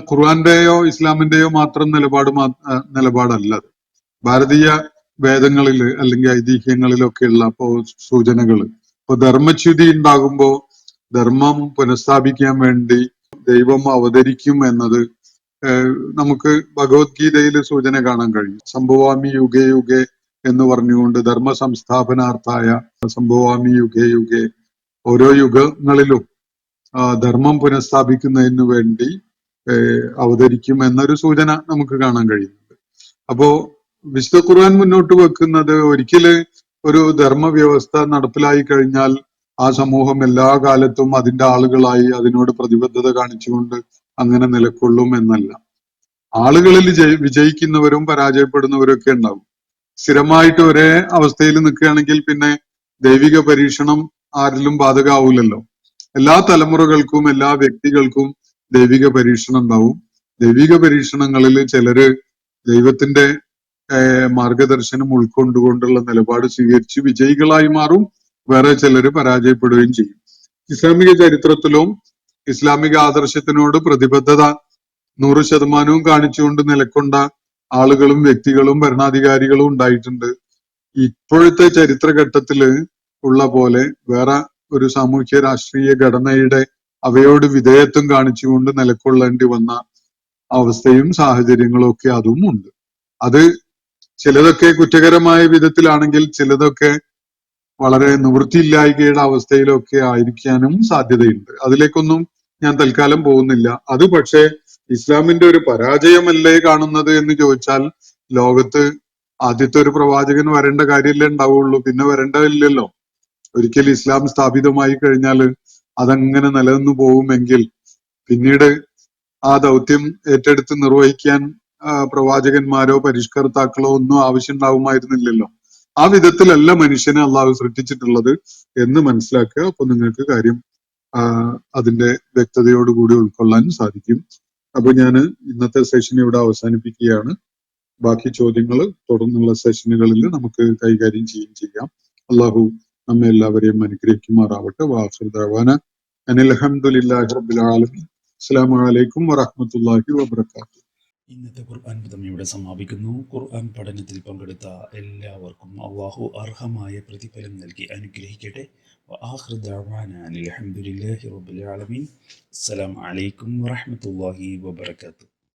ഖുർആന്റെയോ ഇസ്ലാമിന്റെയോ മാത്രം നിലപാടല്ല. ഭാരതീയ വേദങ്ങളിൽ അല്ലെങ്കിൽ ഐതിഹ്യങ്ങളിലൊക്കെയുള്ള സൂചനകൾ. ഇപ്പൊ ധർമ്മച്യുതി ഉണ്ടാകുമ്പോ ധർമ്മം പുനഃസ്ഥാപിക്കാൻ വേണ്ടി ദൈവം അവതരിക്കും എന്നത് നമുക്ക് ഭഗവത്ഗീതയിൽ സൂചന കാണാൻ കഴിയും. സംഭവാമി യുഗേ യുഗേ എന്ന് പറഞ്ഞുകൊണ്ട് ധർമ്മ സംസ്ഥാപനാർത്ഥായ സംഭവാമി യുഗേ യുഗേ, ഓരോ യുഗങ്ങളിലും ധർമ്മം പുനഃസ്ഥാപിക്കുന്നതിന് വേണ്ടി അവതരിക്കും എന്നൊരു സൂചന നമുക്ക് കാണാൻ കഴിയുന്നുണ്ട്. അപ്പോ വിശുദ്ധ ഖുർആൻ മുന്നോട്ട് വെക്കുന്നത് ഒരിക്കല് ഒരു ധർമ്മ വ്യവസ്ഥ നടപ്പിലായി കഴിഞ്ഞാൽ ആ സമൂഹം എല്ലാ കാലത്തും അതിന്റെ ആളുകളായി അതിനോട് പ്രതിബദ്ധത കാണിച്ചുകൊണ്ട് അങ്ങനെ നിലകൊള്ളും എന്നല്ല. ആളുകളിൽ വിജയിക്കുന്നവരും പരാജയപ്പെടുന്നവരും ഒക്കെ ഉണ്ടാവും. സ്ഥിരമായിട്ട് ഒരേ അവസ്ഥയിൽ നിൽക്കുകയാണെങ്കിൽ പിന്നെ ദൈവിക പരീക്ഷണം ആരിലും ബാധകമാവില്ലല്ലോ. എല്ലാ തലമുറകൾക്കും എല്ലാ വ്യക്തികൾക്കും ദൈവിക പരീക്ഷണം ഉണ്ടാവും. ദൈവിക പരീക്ഷണങ്ങളിൽ ചിലര് ദൈവത്തിന്റെ മാർഗദർശനം ഉൾക്കൊണ്ടുകൊണ്ടുള്ള നിലപാട് സ്വീകരിച്ച് വിജയികളായി മാറും, വേറെ ചിലര് പരാജയപ്പെടുകയും ചെയ്യും. ഇസ്ലാമിക ചരിത്രത്തിലും ഇസ്ലാമിക ആദർശത്തിനോട് പ്രതിബദ്ധത 100% കാണിച്ചുകൊണ്ട് നിലകൊണ്ട ആളുകളും വ്യക്തികളും ഭരണാധികാരികളും ഉണ്ടായിട്ടുണ്ട്. ഇപ്പോഴത്തെ ചരിത്രഘട്ടത്തില് ഉള്ള പോലെ വേറെ ഒരു സാമൂഹ്യ രാഷ്ട്രീയ ഘടനയുടെ അവയോട് വിധേയത്വം കാണിച്ചുകൊണ്ട് നിലകൊള്ളേണ്ടി വന്ന അവസ്ഥയും സാഹചര്യങ്ങളും ഒക്കെ അതും ഉണ്ട്. അത് ചിലതൊക്കെ കുറ്റകരമായ വിധത്തിലാണെങ്കിൽ ചിലതൊക്കെ വളരെ നിവൃത്തിയില്ലായ്കയുടെ അവസ്ഥയിലൊക്കെ ആയിരിക്കാനും സാധ്യതയുണ്ട്. അതിലേക്കൊന്നും ഞാൻ തൽക്കാലം പോകുന്നില്ല. അത് പക്ഷേ ഇസ്ലാമിന്റെ ഒരു പരാജയമല്ലേ കാണുന്നത് എന്ന് ചോദിച്ചാൽ, ലോകത്ത് ആദ്യത്തെ ഒരു പ്രവാചകൻ വരേണ്ട കാര്യമല്ലേ ഉണ്ടാവുള്ളൂ, പിന്നെ വരേണ്ടതില്ലല്ലോ. ഒരിക്കൽ ഇസ്ലാം സ്ഥാപിതമായി കഴിഞ്ഞാൽ അതങ്ങനെ നിലനിന്നു പോകുമെങ്കിൽ പിന്നീട് ആ ദൗത്യം ഏറ്റെടുത്ത് നിർവഹിക്കാൻ പ്രവാചകന്മാരോ പരിഷ്കർത്താക്കളോ ഒന്നും ആവശ്യമുണ്ടാവുമായിരുന്നില്ലല്ലോ. ആ വിധത്തിലല്ല മനുഷ്യനെ അള്ളാഹു സൃഷ്ടിച്ചിട്ടുള്ളത് എന്ന് മനസ്സിലാക്കുക. അപ്പൊ നിങ്ങൾക്ക് കാര്യം അതിന്റെ വ്യക്തതയോടുകൂടി ഉൾക്കൊള്ളാൻ സാധിക്കും. അപ്പൊ ഞാൻ ഇന്നത്തെ സെഷൻ ഇവിടെ അവസാനിപ്പിക്കുകയാണ്. ബാക്കി ചോദ്യങ്ങൾ തുടർന്നുള്ള സെഷനുകളിൽ നമുക്ക് കൈകാര്യം ചെയ്യാം. അള്ളാഹു നമ്മെ എല്ലാവരെയും അനുഗ്രഹിക്കുമാറാവട്ടെ. വാഖിർ ദഅവാന അനിൽ ഹംദുലില്ലാഹി റബ്ബിൽ ആലമീൻ. അസ്സലാമു അലൈക്കും വറഹ്മത്തുള്ളാഹി വബറകാതുഹു. ഇന്നത്തെ ഖുർആൻ പദം ഇവിടെ സമാപിക്കുന്നു. ഖുർആൻ പഠനത്തിൽ പങ്കെടുത്ത എല്ലാവർക്കും അള്ളാഹു അർഹമായ പ്രതിഫലം നൽകി അനുഗ്രഹിക്കട്ടെ. വആഖിറു ദഅവാന അനിൽ ഹംദുലില്ലാഹി റബ്ബിൽ ആലമീൻ. അസ്സലാമു അലൈക്കും വറഹ്മത്തുള്ളാഹി വബറകാതുഹു.